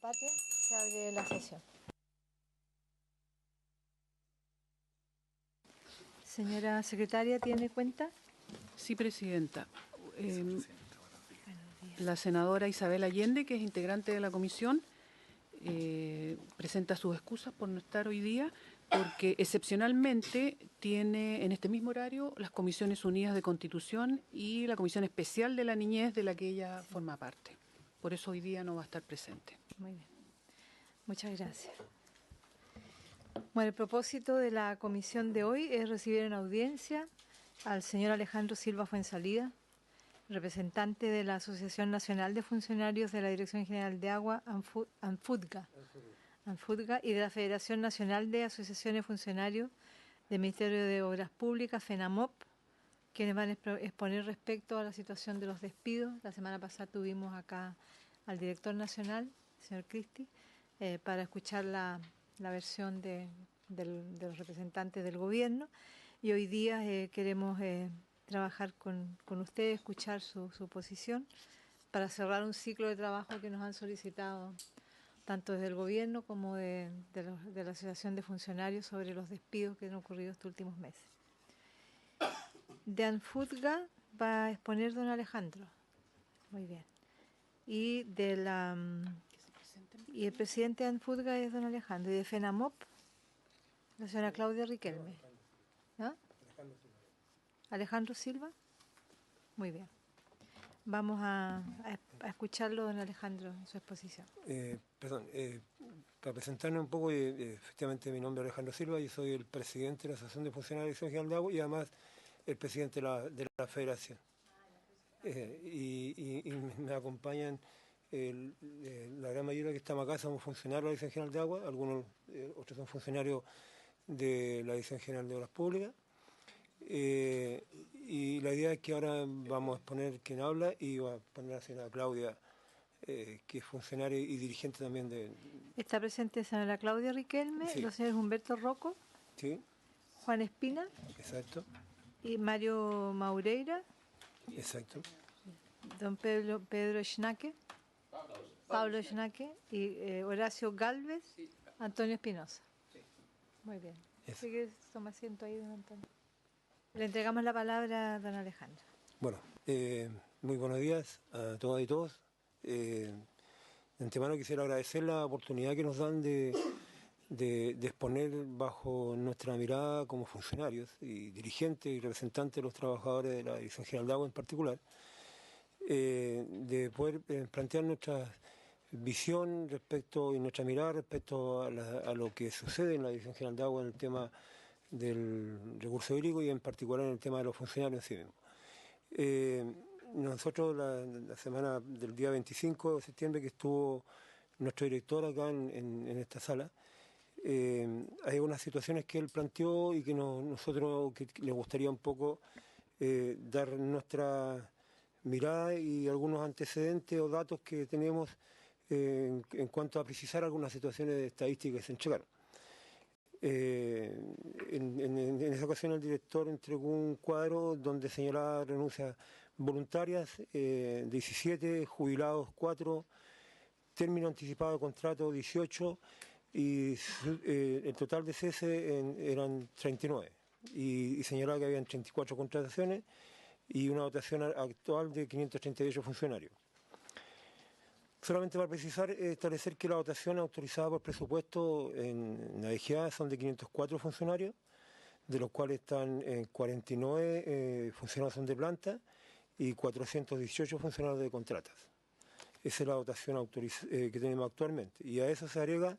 Patria, se abre la sesión. Señora secretaria, ¿tiene cuenta? Sí, presidenta. La senadora Isabel Allende, que es integrante de la comisión, presenta sus excusas por no estar hoy día, porque excepcionalmente tiene en este mismo horario las Comisiones Unidas de Constitución y la Comisión Especial de la Niñez, de la que ella forma parte. Por eso hoy día no va a estar presente. Muy bien. Muchas gracias. Bueno, el propósito de la comisión de hoy es recibir en audiencia al señor Alejandro Silva Fuenzalida, representante de la Asociación Nacional de Funcionarios de la Dirección General de Agua, ANFUDGA, y de la Federación Nacional de Asociaciones de Funcionarios del Ministerio de Obras Públicas, FENAMOP, quienes van a exponer respecto a la situación de los despidos. La semana pasada tuvimos acá al director nacional, señor Cristi, para escuchar la versión de los representantes del gobierno, y hoy día queremos trabajar con ustedes, escuchar su posición para cerrar un ciclo de trabajo que nos han solicitado tanto desde el gobierno como de la Asociación de Funcionarios sobre los despidos que han ocurrido estos últimos meses. De ANFUDGA va a exponer don Alejandro. Muy bien. Y y el presidente de ANFUDGA es don Alejandro. Y de FENAMOP, la señora Claudia Riquelme. ¿No? Alejandro Silva. Muy bien. Vamos a escucharlo, don Alejandro, en su exposición. Para presentarme un poco, efectivamente mi nombre es Alejandro Silva, yo soy el presidente de la Asociación de Funcionarios de la Dirección General de Agua y además el presidente de la Federación. Y me acompañan la gran mayoría que estamos acá somos funcionarios de la Dirección General de Agua, algunos otros son funcionarios de la Dirección General de Obras Públicas. Y la idea es que ahora vamos a exponer quién habla y va a poner a la señora Claudia, que es funcionaria y dirigente también de... Está presente la señora Claudia Riquelme, sí. Los señores Humberto Rocco, Sí. Juan Espina. Exacto. Y Mario Maureira. Exacto. Don Pedro Schnake. Pablo Schnake y Horacio Gálvez, Antonio Espinosa. Sí. Muy bien. Así que toma asiento ahí, don Antonio. Le entregamos la palabra a don Alejandro. Bueno, muy buenos días a todas y todos. De antemano quisiera agradecer la oportunidad que nos dan de exponer bajo nuestra mirada como funcionarios y dirigentes y representantes de los trabajadores de la Dirección General de Agua en particular, de poder plantear nuestra visión respecto y nuestra mirada respecto a lo que sucede en la Dirección General de Agua en el tema del recurso hídrico y en particular en el tema de los funcionarios en sí mismos. Nosotros la semana del día 25 de septiembre que estuvo nuestro director acá en esta sala, hay unas situaciones que él planteó y que nosotros que le gustaría un poco dar nuestra mirada y algunos antecedentes o datos que tenemos en cuanto a precisar algunas situaciones estadísticas que se entregaron. En esa ocasión el director entregó un cuadro donde señalaba renuncias voluntarias, 17, jubilados 4, término anticipado de contrato 18 y el total de cese eran 39 y señalaba que habían 34 contrataciones y una dotación actual de 538 funcionarios. Solamente para precisar, establecer que la dotación autorizada por presupuesto en la DGA son de 504 funcionarios, de los cuales están 49 funcionarios son de planta y 418 funcionarios de contratas. Esa es la dotación que tenemos actualmente. Y a eso se agrega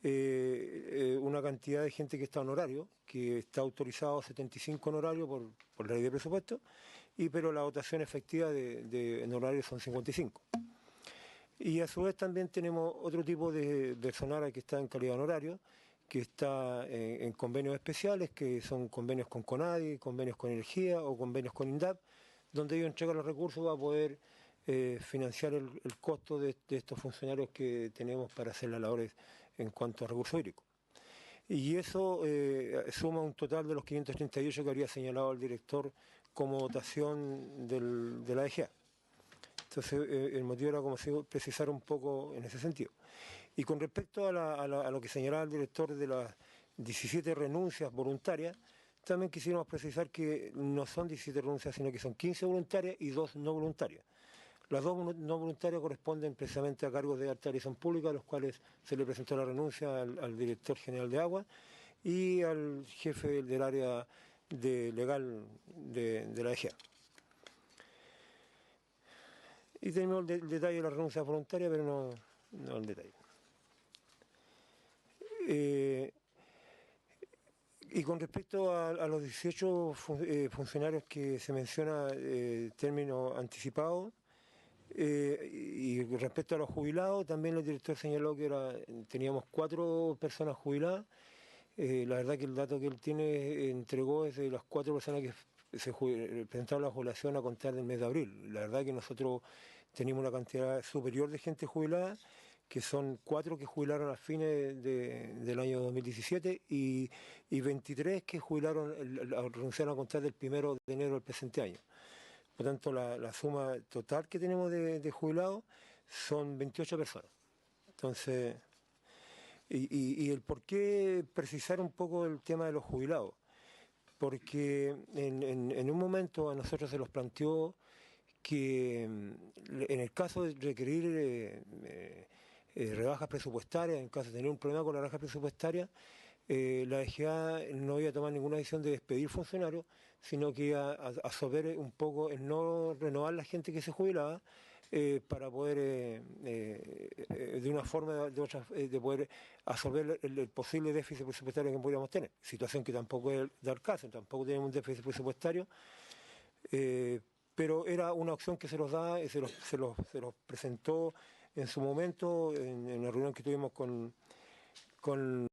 una cantidad de gente que está en horario, que está autorizado 75 en horario por la ley de presupuesto, pero la dotación efectiva en horario son 55. Y a su vez también tenemos otro tipo de personal que está en calidad en horario, que está en convenios especiales, que son convenios con CONADI, convenios con Energía o convenios con INDAP, donde ellos entregan los recursos para poder financiar el costo de estos funcionarios que tenemos para hacer las labores en cuanto a recursos hídricos. Y eso suma un total de los 538 que habría señalado el director como dotación de la DGA. Entonces, el motivo era como precisar un poco en ese sentido. Y con respecto a lo que señalaba el director de las 17 renuncias voluntarias, también quisiéramos precisar que no son 17 renuncias, sino que son 15 voluntarias y 2 no voluntarias. Las 2 no voluntarias corresponden precisamente a cargos de alta dirección pública, a los cuales se le presentó la renuncia al director general de Agua y al jefe del área legal de la EGEA. Y tenemos el detalle de la renuncia voluntaria, pero no el detalle. Y con respecto a los 18 funcionarios que se menciona término anticipado, y respecto a los jubilados, también el director señaló que teníamos 4 personas jubiladas. La verdad que el dato que él entregó es de las 4 personas que se presentaron la jubilación a contar del mes de abril. La verdad que nosotros tenemos una cantidad superior de gente jubilada, que son 4 que jubilaron a fines del año 2017 y 23 que renunciaron a contar del 1 de enero del presente año. Por tanto, la suma total que tenemos de jubilados son 28 personas. Entonces, y el por qué precisar un poco el tema de los jubilados. Porque en un momento a nosotros se nos planteó que en el caso de requerir rebajas presupuestarias, en caso de tener un problema con la rebaja presupuestaria, la EGA no iba a tomar ninguna decisión de despedir funcionarios, sino que iba a absorber un poco el no renovar la gente que se jubilaba, para poder, de una forma o de otra, de poder absorber el posible déficit presupuestario que podríamos tener. Situación que tampoco es del caso, tampoco tenemos un déficit presupuestario, pero era una opción que se los da, se los presentó en su momento, en la reunión que tuvimos con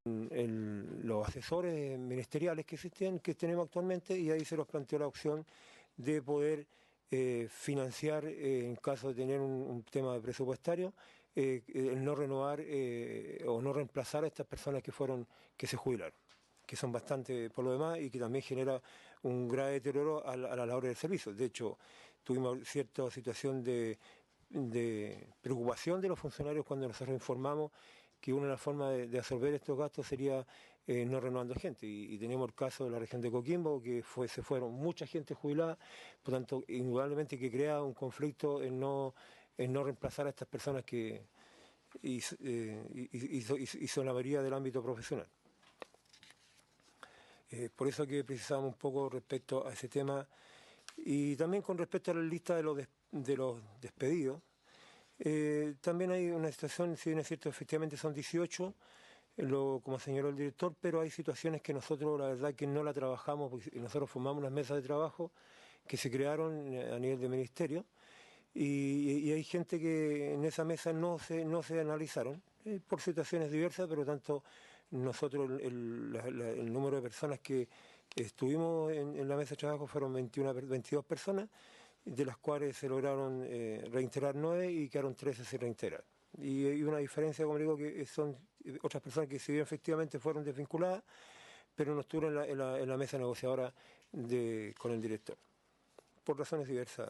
los asesores ministeriales que tenemos actualmente, y ahí se nos planteó la opción de poder financiar, en caso de tener un tema presupuestario, el no renovar o no reemplazar a estas personas que se jubilaron, que son bastante por lo demás y que también genera un grave deterioro a la labor del servicio. De hecho, tuvimos cierta situación de preocupación de los funcionarios cuando nosotros informamos que una de las formas de absorber estos gastos sería no renovando gente. Y tenemos el caso de la región de Coquimbo, que se fueron mucha gente jubilada, por tanto, indudablemente que crea un conflicto en no reemplazar a estas personas que hizo la mayoría del ámbito profesional. Por eso que precisamos un poco respecto a ese tema. Y también con respecto a la lista de los despedidos, también hay una situación, si bien es cierto, efectivamente son 18, como señaló el director, pero hay situaciones que nosotros la verdad que no la trabajamos, porque nosotros formamos unas mesas de trabajo que se crearon a nivel de ministerio, y hay gente que en esa mesa no se analizaron, por situaciones diversas, pero tanto nosotros el número de personas que estuvimos en la mesa de trabajo fueron 22 personas, de las cuales se lograron reintegrar 9 y quedaron 13 sin reintegrar. Y hay una diferencia, como digo, que son otras personas que si bien efectivamente fueron desvinculadas, pero no estuvieron en la mesa negociadora con el director, por razones diversas.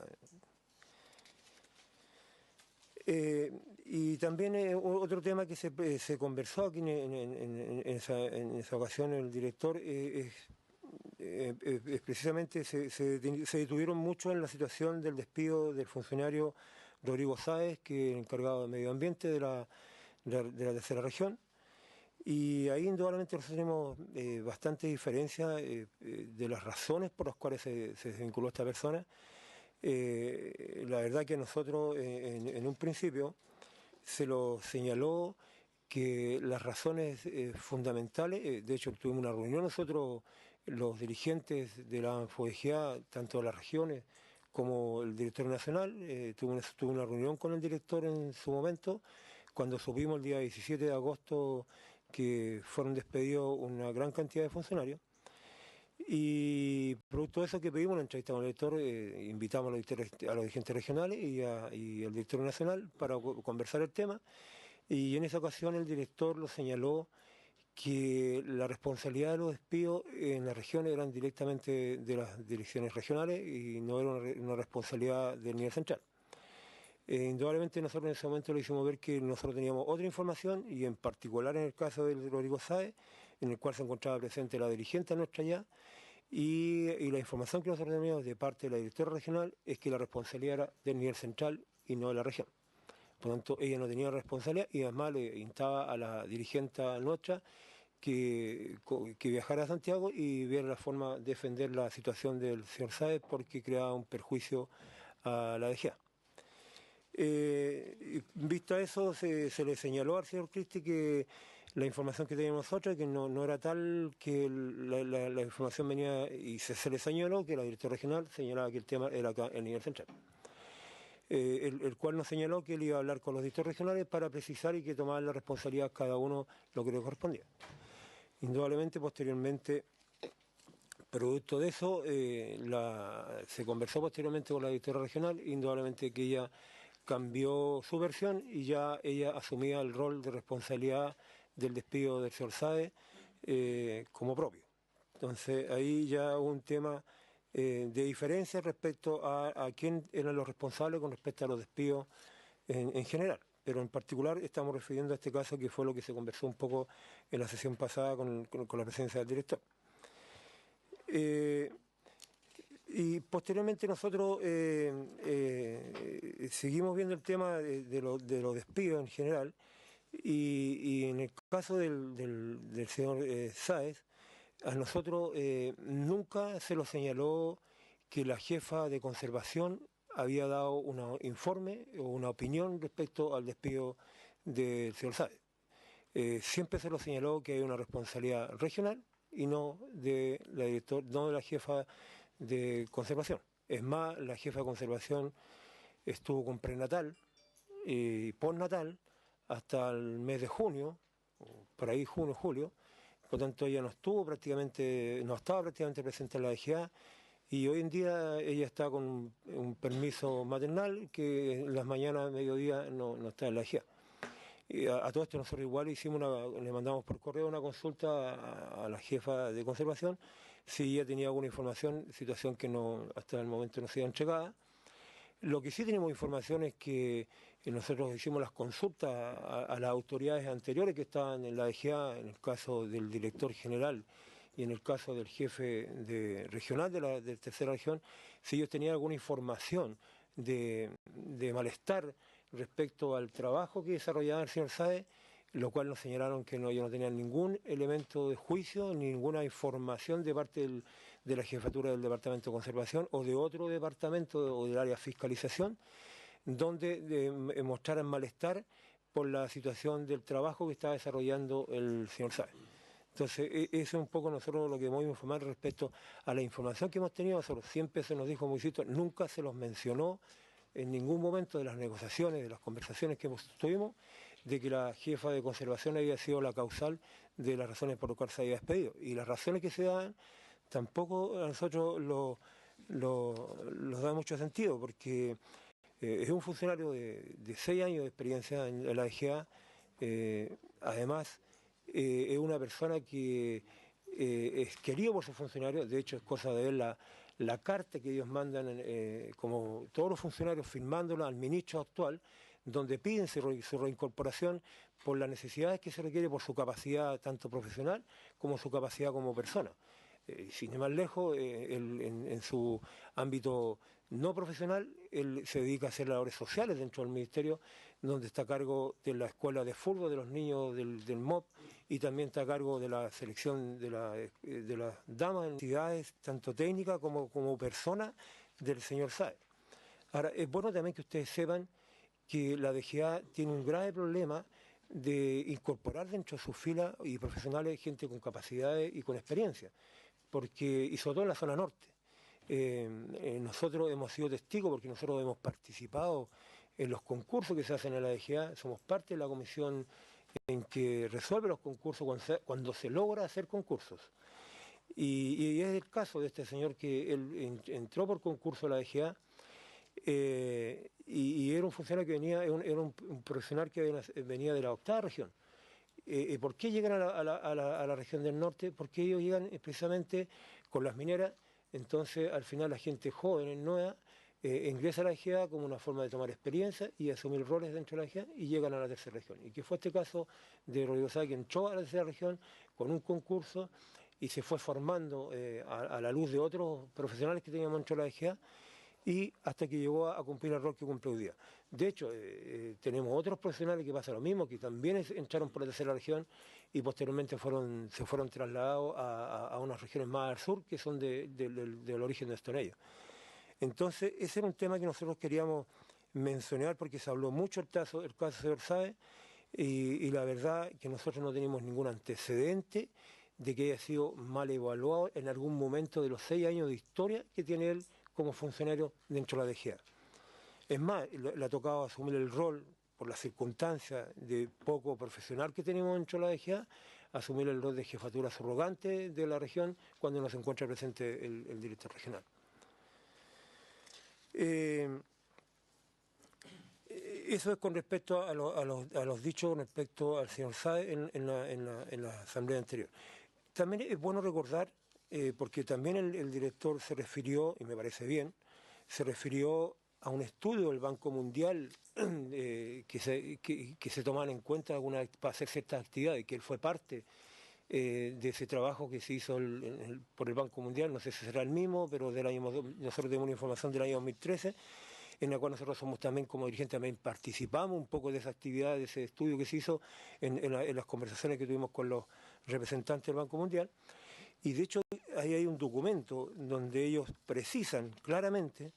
Y también otro tema que se conversó aquí en esa ocasión el director es precisamente se detuvieron mucho en la situación del despido del funcionario Rodrigo Sáez, que es encargado de medio ambiente de la tercera región. Y ahí indudablemente nosotros tenemos bastante diferencia de las razones por las cuales se desvinculó esta persona. La verdad que nosotros en un principio se lo señaló que las razones fundamentales, de hecho tuvimos una reunión nosotros, los dirigentes de la FOEGA, tanto de las regiones como el director nacional, tuve una reunión con el director en su momento, cuando supimos el día 17 de agosto que fueron despedidos una gran cantidad de funcionarios. Y producto de eso que pedimos una entrevista con el director, invitamos a los dirigentes regionales y al director nacional para conversar el tema. Y en esa ocasión el director lo señaló que la responsabilidad de los despidos en las regiones eran directamente de las direcciones regionales y no era una responsabilidad del nivel central. Indudablemente nosotros en ese momento le hicimos ver que nosotros teníamos otra información, y en particular en el caso de Rodrigo Sáez, en el cual se encontraba presente la dirigente nuestra ya, y la información que nosotros teníamos de parte de la directora regional es que la responsabilidad era del nivel central y no de la región. Por lo tanto, ella no tenía responsabilidad, y además le instaba a la dirigente nuestra que viajara a Santiago y viera la forma de defender la situación del señor Sáez, porque creaba un perjuicio a la DGA. Visto a eso, se le señaló al señor Cristi que la información que teníamos nosotros, que no era tal, que la información venía, y se le señaló que la directora regional señalaba que el tema era acá en el nivel central. El cual nos señaló que él iba a hablar con los directores regionales para precisar y que tomaran la responsabilidad cada uno lo que le correspondía. Indudablemente, posteriormente, producto de eso, se conversó posteriormente con la directora regional, indudablemente que ella cambió su versión y ya ella asumía el rol de responsabilidad del despido del señor Sáez como propio. Entonces ahí ya hubo un tema de diferencia respecto a quién eran los responsables con respecto a los despidos en general. Pero en particular estamos refiriendo a este caso, que fue lo que se conversó un poco en la sesión pasada con la presencia del director. Y posteriormente nosotros seguimos viendo el tema de los despidos en general, y en el caso del señor Sáez, a nosotros nunca se lo señaló que la jefa de conservación había dado un informe o una opinión respecto al despido del señor Sáez. Siempre se lo señaló que hay una responsabilidad regional y no de la jefa de conservación. Es más, la jefa de conservación estuvo con prenatal y postnatal hasta el mes de junio, por ahí junio, julio. Por lo tanto, ella no estaba prácticamente presente en la DGA, y hoy en día ella está con un permiso maternal que en las mañanas, mediodía, no está en la DGA. Y a todo esto nosotros igual le mandamos por correo una consulta a la jefa de conservación si ella tenía alguna información, situación que hasta el momento no se había entregada. Lo que sí tenemos información es que nosotros hicimos las consultas a las autoridades anteriores que estaban en la DGA, en el caso del director general y en el caso del jefe regional de tercera región, si ellos tenían alguna información de malestar respecto al trabajo que desarrollaba el señor Sáez, lo cual nos señalaron que ellos no tenían ningún elemento de juicio, ninguna información de parte de la jefatura del Departamento de Conservación o de otro departamento o del área de fiscalización, donde mostraran malestar por la situación del trabajo que estaba desarrollando el señor Sáez. Entonces, eso es un poco nosotros lo que hemos informado respecto a la información que hemos tenido. Nosotros siempre se nos dijo, como insisto, nunca se los mencionó en ningún momento de las negociaciones, de las conversaciones que tuvimos, de que la jefa de conservación había sido la causal de las razones por las cuales se había despedido. Y las razones que se dan tampoco a nosotros los da mucho sentido, porque es un funcionario de 6 años de experiencia en la DGA, además es una persona que es querido por sus funcionarios. De hecho es cosa de ver la carta que ellos mandan, como todos los funcionarios firmándola al ministro actual, donde piden su reincorporación por las necesidades que se requiere, por su capacidad tanto profesional como su capacidad como persona. Sin ir más lejos, en su ámbito no profesional, él se dedica a hacer labores sociales dentro del ministerio, donde está a cargo de la escuela de fútbol de los niños del MOP, y también está a cargo de la selección de las damas en actividades tanto técnicas como persona del señor Sáez. Ahora, es bueno también que ustedes sepan que la DGA tiene un grave problema de incorporar dentro de sus filas y profesionales gente con capacidades y con experiencia, y sobre todo en la zona norte. Nosotros hemos sido testigos, porque nosotros hemos participado en los concursos que se hacen en la DGA, somos parte de la comisión en que resuelve los concursos cuando se logra hacer concursos. Y es el caso de este señor que él entró por concurso a la DGA, y era un funcionario que era un profesional que venía de la 8ª región. ¿Por qué llegan a la región del norte? Porque ellos llegan precisamente con las mineras. Entonces, al final, la gente joven, nueva, ingresa a la EGEA como una forma de tomar experiencia y asumir roles dentro de la EGEA y llegan a la tercera región. Y que fue este caso de Rodrigo Sá, que entró a la tercera región con un concurso y se fue formando a la luz de otros profesionales que teníamos dentro de la EGEA y hasta que llegó a cumplir el rol que cumple hoy día. De hecho, tenemos otros profesionales que pasa lo mismo, que también entraron por la tercera región y posteriormente se fueron trasladados a unas regiones más al sur, que son del origen de ellos. Entonces, ese era un tema que nosotros queríamos mencionar porque se habló mucho el caso del señor Sáez y la verdad que nosotros no tenemos ningún antecedente de que haya sido mal evaluado en algún momento de los 6 años de historia que tiene él como funcionario dentro de la DGA. Es más, le ha tocado asumir el rol, por las circunstancias de poco profesional que tenemos dentro de la DGA, asumir el rol de jefatura subrogante de la región cuando no se encuentra presente el director regional. Eso es con respecto a los dichos respecto al señor Sáez en la asamblea anterior. También es bueno recordar, porque también el director se refirió, y me parece bien, se refirió a un estudio del Banco Mundial que se toman en cuenta para hacer ciertas actividades, que él fue parte de ese trabajo que se hizo por el Banco Mundial, no sé si será el mismo, pero nosotros tenemos una información del año 2013, en la cual nosotros somos también, como dirigentes, también participamos un poco de esa actividad, de ese estudio que se hizo en las conversaciones que tuvimos con los representantes del Banco Mundial. Y de hecho ahí hay un documento donde ellos precisan claramente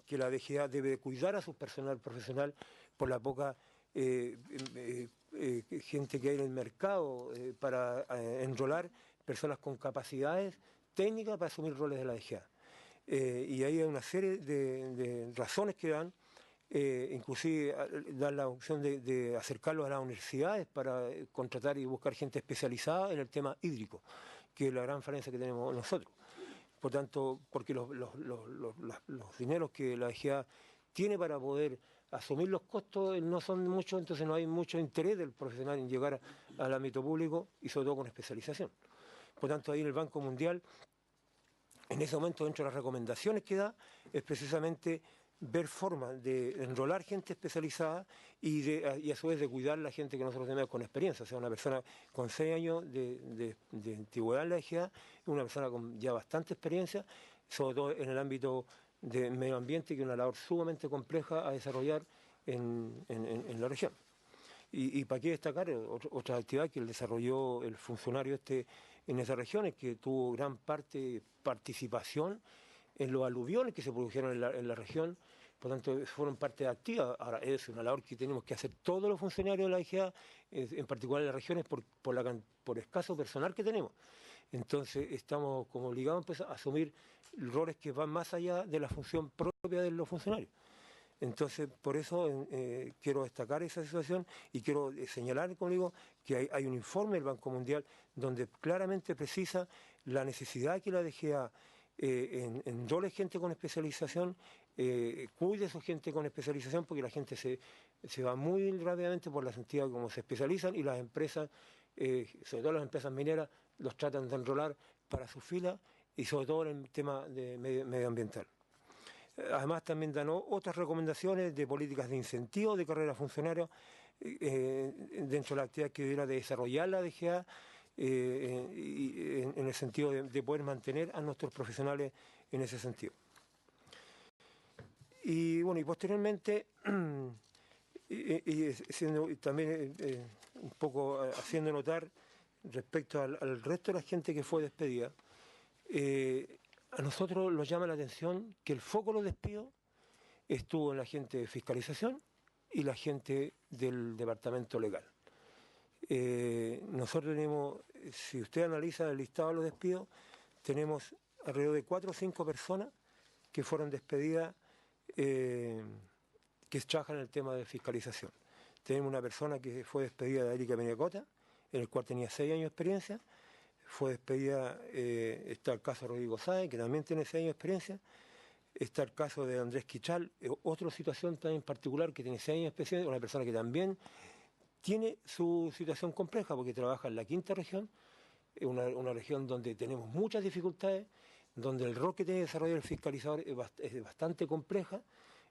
que la DGA debe cuidar a su personal profesional por la poca gente que hay en el mercado para enrolar personas con capacidades técnicas para asumir roles de la DGA. Y ahí hay una serie de razones que dan, inclusive dan la opción de acercarlos a las universidades para contratar y buscar gente especializada en el tema hídrico, que es la gran falencia que tenemos nosotros. Por tanto, porque los dineros que la DGA tiene para poder asumir los costos no son muchos, entonces no hay mucho interés del profesional en llegar al ámbito público y sobre todo con especialización. Por tanto, ahí en el Banco Mundial, en ese momento, dentro de las recomendaciones que da, es precisamente ver formas de enrolar gente especializada y a su vez de cuidar a la gente que nosotros tenemos con experiencia. O sea, una persona con 6 años de antigüedad en la DGA, una persona con ya bastante experiencia, sobre todo en el ámbito de medio ambiente, que es una labor sumamente compleja a desarrollar en la región. Y para qué destacar otra actividad que desarrolló el funcionario en esas regiones, que tuvo gran participación en los aluviones que se produjeron en la región, por tanto fueron parte activa. Ahora es una labor que tenemos que hacer todos los funcionarios de la DGA, en particular en las regiones, por escaso personal que tenemos. Entonces estamos como obligados pues, a asumir roles que van más allá de la función propia de los funcionarios. Entonces, por eso quiero destacar esa situación y quiero señalar, como digo, que hay un informe del Banco Mundial donde claramente precisa la necesidad que la DGA enrole gente con especialización, cuide a su gente con especialización, porque la gente se va muy rápidamente por la sentido como se especializan y las empresas, sobre todo las empresas mineras, los tratan de enrolar para su fila y sobre todo en el tema medioambiental. Además también dan otras recomendaciones de políticas de incentivo de carrera funcionaria dentro de la actividad que debiera de desarrollar la DGA en el sentido de poder mantener a nuestros profesionales en ese sentido. Y bueno, y posteriormente, también un poco haciendo notar respecto al resto de la gente que fue despedida, a nosotros nos llama la atención que el foco de los despidos estuvo en la gente de fiscalización y la gente del departamento legal. Nosotros tenemos, si usted analiza el listado de los despidos, tenemos alrededor de 4 o 5 personas que fueron despedidas que trabajan en el tema de fiscalización. Tenemos una persona que fue despedida de Erika Peniacota, en el cual tenía 6 años de experiencia. Fue despedida, está el caso de Rodrigo Sáez, que también tiene 6 años de experiencia. Está el caso de Andrés Quichal, otra situación también particular, que tiene 6 años de experiencia, una persona que también tiene su situación compleja, porque trabaja en la 5ª región, una región donde tenemos muchas dificultades, donde el rol que tiene que desarrollar el fiscalizador es bastante compleja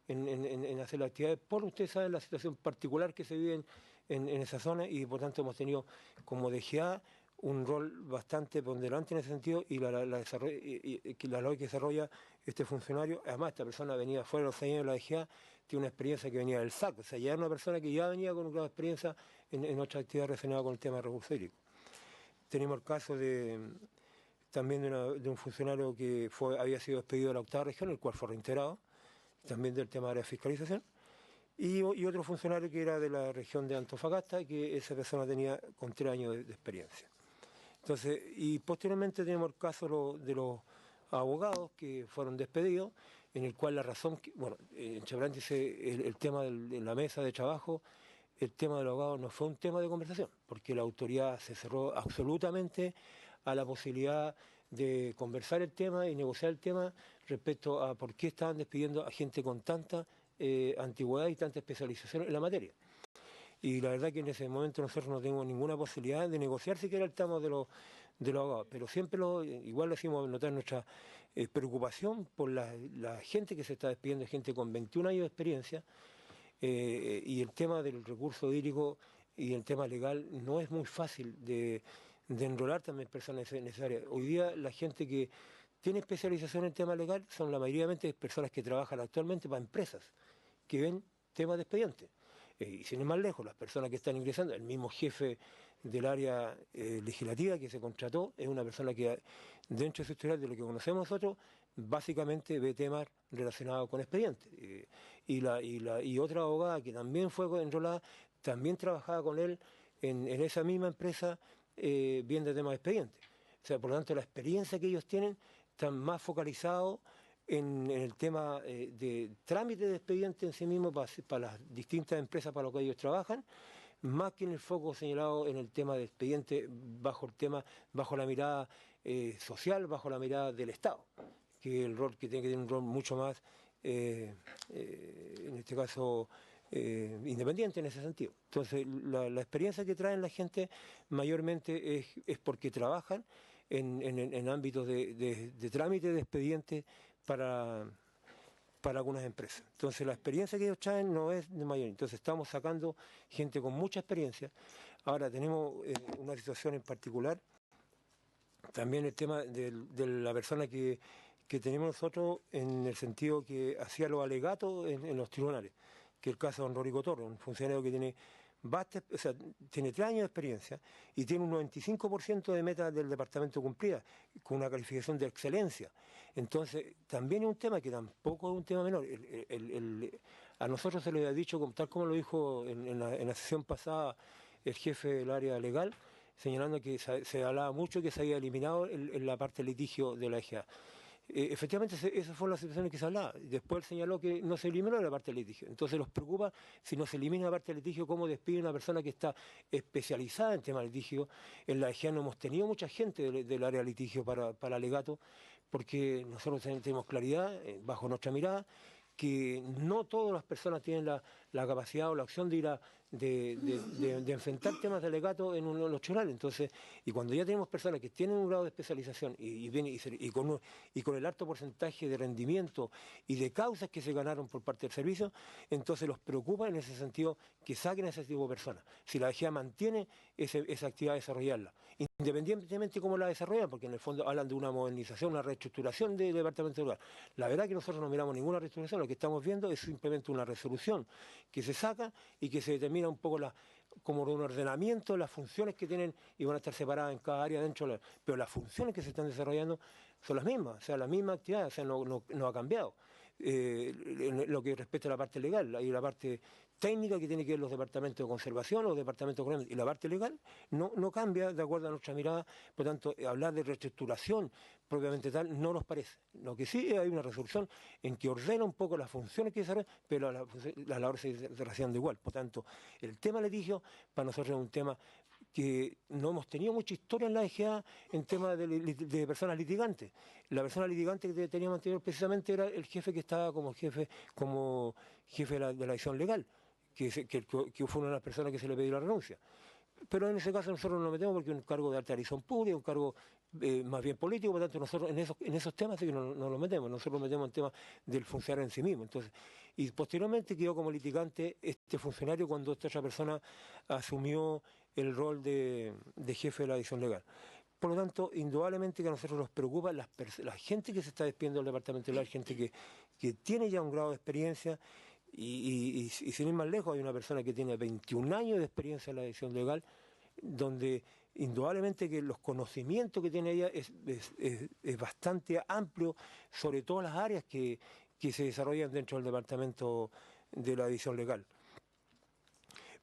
en hacer las actividades, por ustedes saben la situación particular que se vive en esa zona, y por tanto hemos tenido como DGA un rol bastante ponderante en ese sentido, y la labor que desarrolla este funcionario. Además, esta persona venía fuera de los 6 años de la DGA, tiene una experiencia que venía del SAC, o sea, ya era una persona que ya venía con una experiencia en otras actividades relacionadas con el tema de recursos hídricos. Tenemos el caso también de un funcionario que había sido despedido de la 8ª región, el cual fue reintegrado, también del tema de la fiscalización, y otro funcionario que era de la región de Antofagasta, que esa persona tenía con 3 años de experiencia. Entonces, y posteriormente tenemos el caso de los abogados que fueron despedidos, en el cual la razón, en Chabrán dice el tema de la mesa de trabajo, el tema del abogado no fue un tema de conversación, porque la autoridad se cerró absolutamente a la posibilidad de conversar el tema y negociar el tema respecto a por qué estaban despidiendo a gente con tanta antigüedad y tanta especialización en la materia. Y la verdad que en ese momento nosotros no tenemos ninguna posibilidad de negociar siquiera el tema de los abogados, pero siempre igual le hicimos notar nuestra preocupación por la gente que se está despidiendo, gente con 21 años de experiencia, y el tema del recurso hídrico y el tema legal no es muy fácil de enrolar también personas necesarias. Hoy día la gente que tiene especialización en tema legal son la mayoría de personas que trabajan actualmente para empresas que ven temas de expediente. Y sin ir más lejos, las personas que están ingresando, el mismo jefe del área legislativa que se contrató, es una persona que dentro de su historial de lo que conocemos nosotros, básicamente ve temas relacionados con expedientes. Y otra abogada que también fue enrolada, también trabajaba con él en esa misma empresa viendo temas de expedientes. O sea, por lo tanto, la experiencia que ellos tienen está más focalizado en el tema de trámite de expediente en sí mismo para las distintas empresas para las que ellos trabajan, más que en el foco señalado en el tema de expediente bajo la mirada social, bajo la mirada del Estado, que el rol que tiene que tener un rol mucho más, en este caso, independiente en ese sentido. Entonces, la experiencia que traen la gente mayormente es porque trabajan en ámbitos de trámite de expedientes para algunas empresas. Entonces la experiencia que ellos traen no es de mayor. Entonces estamos sacando gente con mucha experiencia. Ahora tenemos una situación en particular, también el tema de la persona que tenemos nosotros en el sentido que hacía los alegatos en los tribunales, que es el caso de don Rodrigo Torres, un funcionario que tiene tiene 3 años de experiencia y tiene un 95% de metas del departamento cumplidas, con una calificación de excelencia. Entonces, también es un tema que tampoco es un tema menor. A nosotros se le ha dicho, tal como lo dijo en la sesión pasada el jefe del área legal, señalando que se hablaba mucho que se había eliminado en la parte de litigio de la EGA. Efectivamente, esas fueron las situaciones que se hablaba. Después señaló que no se eliminó la parte del litigio. Entonces los preocupa, si no se elimina la parte del litigio, cómo despide a una persona que está especializada en temas de litigio. En la EGEA no hemos tenido mucha gente del área de litigio para alegato, porque nosotros tenemos claridad, bajo nuestra mirada, que no todas las personas tienen la capacidad o la opción de ir de enfrentar temas de alegato en los tribunales. Entonces, y cuando ya tenemos personas que tienen un grado de especialización y con el alto porcentaje de rendimiento y de causas que se ganaron por parte del servicio, entonces los preocupa en ese sentido que saquen a ese tipo de personas. Si la DGA mantiene esa actividad, desarrollarla, independientemente de cómo la desarrollan, porque en el fondo hablan de una modernización, una reestructuración del departamento de lugar. La verdad que nosotros no miramos ninguna reestructuración, lo que estamos viendo es simplemente una resolución que se saca y que se determina un poco como un ordenamiento, las funciones que tienen y van a estar separadas en cada área dentro, pero las funciones que se están desarrollando son las mismas, o sea, la misma actividad, o sea, no ha cambiado. En lo que respecta a la parte legal, hay la parte técnica que tiene que ver los departamentos de conservación, los departamentos económicos, y la parte legal no cambia de acuerdo a nuestra mirada. Por tanto, hablar de reestructuración propiamente tal no nos parece. Lo que sí hay una resolución en que ordena un poco las funciones que desarrollan, pero las labores se desarrollan igual. Por tanto, el tema litigio para nosotros es un tema que no hemos tenido mucha historia en la EGA en temas de personas litigantes. La persona litigante que teníamos anterior precisamente era el jefe que estaba como jefe de la acción legal, que fue una de las personas que se le pidió la renuncia. Pero en ese caso nosotros no nos metemos porque es un cargo de alta dirección pública, un cargo más bien político, por lo tanto nosotros en esos temas sí que no nos metemos, nosotros nos metemos en temas del funcionario en sí mismo. Entonces, y posteriormente quedó como litigante este funcionario cuando esta otra persona asumió el rol de jefe de la división legal. Por lo tanto, indudablemente que a nosotros nos preocupa la gente que se está despidiendo del departamento legal, gente que tiene ya un grado de experiencia y sin ir más lejos, hay una persona que tiene 21 años de experiencia en la división legal, donde indudablemente que los conocimientos que tiene ella es bastante amplio sobre todas las áreas que se desarrollan dentro del departamento de la división legal.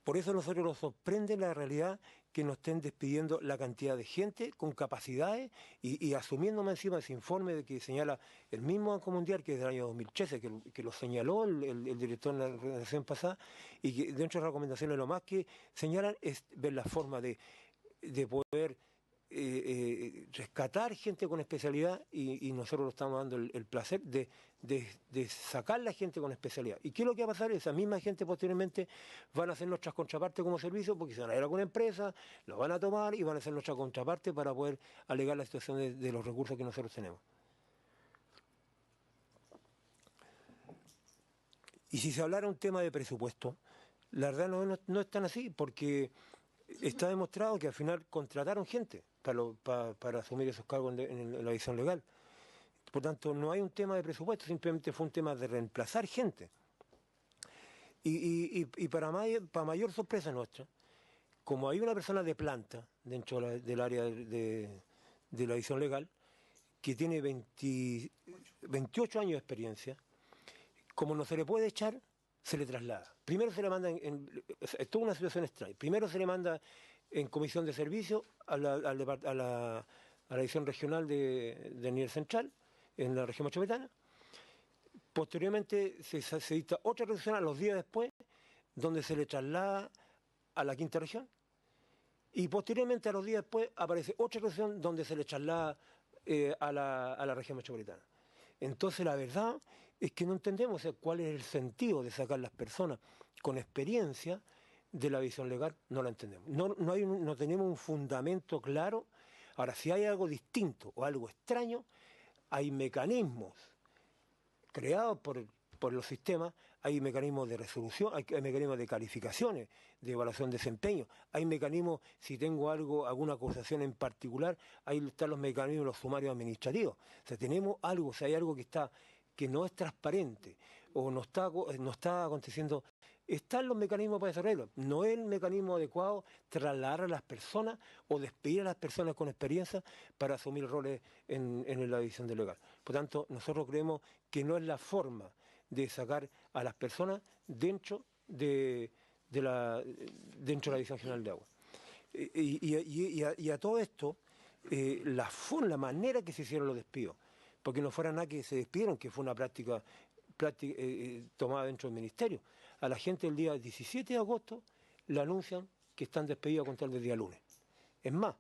Por eso a nosotros nos sorprende la realidad que nos estén despidiendo la cantidad de gente con capacidades y asumiéndome encima ese informe de que señala el mismo Banco Mundial, que es del año 2013, que lo señaló el director en la organización pasada, y que dentro de las recomendaciones lo más que señalan es ver la forma de poder rescatar gente con especialidad y nosotros lo estamos dando el placer de sacar la gente con especialidad. ¿Y qué es lo que va a pasar? Esa misma gente posteriormente van a hacer nuestras contrapartes como servicio porque se van a ir a alguna empresa, lo van a tomar y van a hacer nuestra contraparte para poder alegar la situación de los recursos que nosotros tenemos. Y si se hablara un tema de presupuesto, la verdad no es tan así porque está demostrado que al final contrataron gente para asumir esos cargos en la división legal. Por tanto, no hay un tema de presupuesto, simplemente fue un tema de reemplazar gente. Y para mayor sorpresa nuestra, como hay una persona de planta dentro del área de la división legal, que tiene 28 años de experiencia, como no se le puede echar, se le traslada. Primero se le manda, es toda una situación extraña, primero se le manda en comisión de servicio a la división regional del nivel central, en la región metropolitana. Posteriormente se dicta otra resolución a los días después, donde se le traslada a la quinta región. Y posteriormente a los días después aparece otra resolución donde se le traslada a la región metropolitana. Entonces la verdad es que no entendemos cuál es el sentido de sacar las personas con experiencia de la visión legal, no la entendemos. No tenemos un fundamento claro. Ahora, si hay algo distinto o algo extraño, hay mecanismos creados por los sistemas, hay mecanismos de resolución, hay mecanismos de calificaciones, de evaluación de desempeño, hay mecanismos, si tengo alguna acusación en particular, ahí están los mecanismos, los sumarios administrativos. O sea, tenemos algo, si hay algo que no es transparente o no está aconteciendo, están los mecanismos para desarrollarlo. No es el mecanismo adecuado trasladar a las personas o despedir a las personas con experiencia para asumir roles en la división de legal. Por tanto, nosotros creemos que no es la forma de sacar a las personas dentro de la Dirección General de Agua. Y a todo esto, la manera que se hicieron los despidos, porque no fuera nada que se despidieron, que fue una práctica tomada dentro del Ministerio. A la gente el día 17 de agosto le anuncian que están despedidos a contar del día lunes. Es más,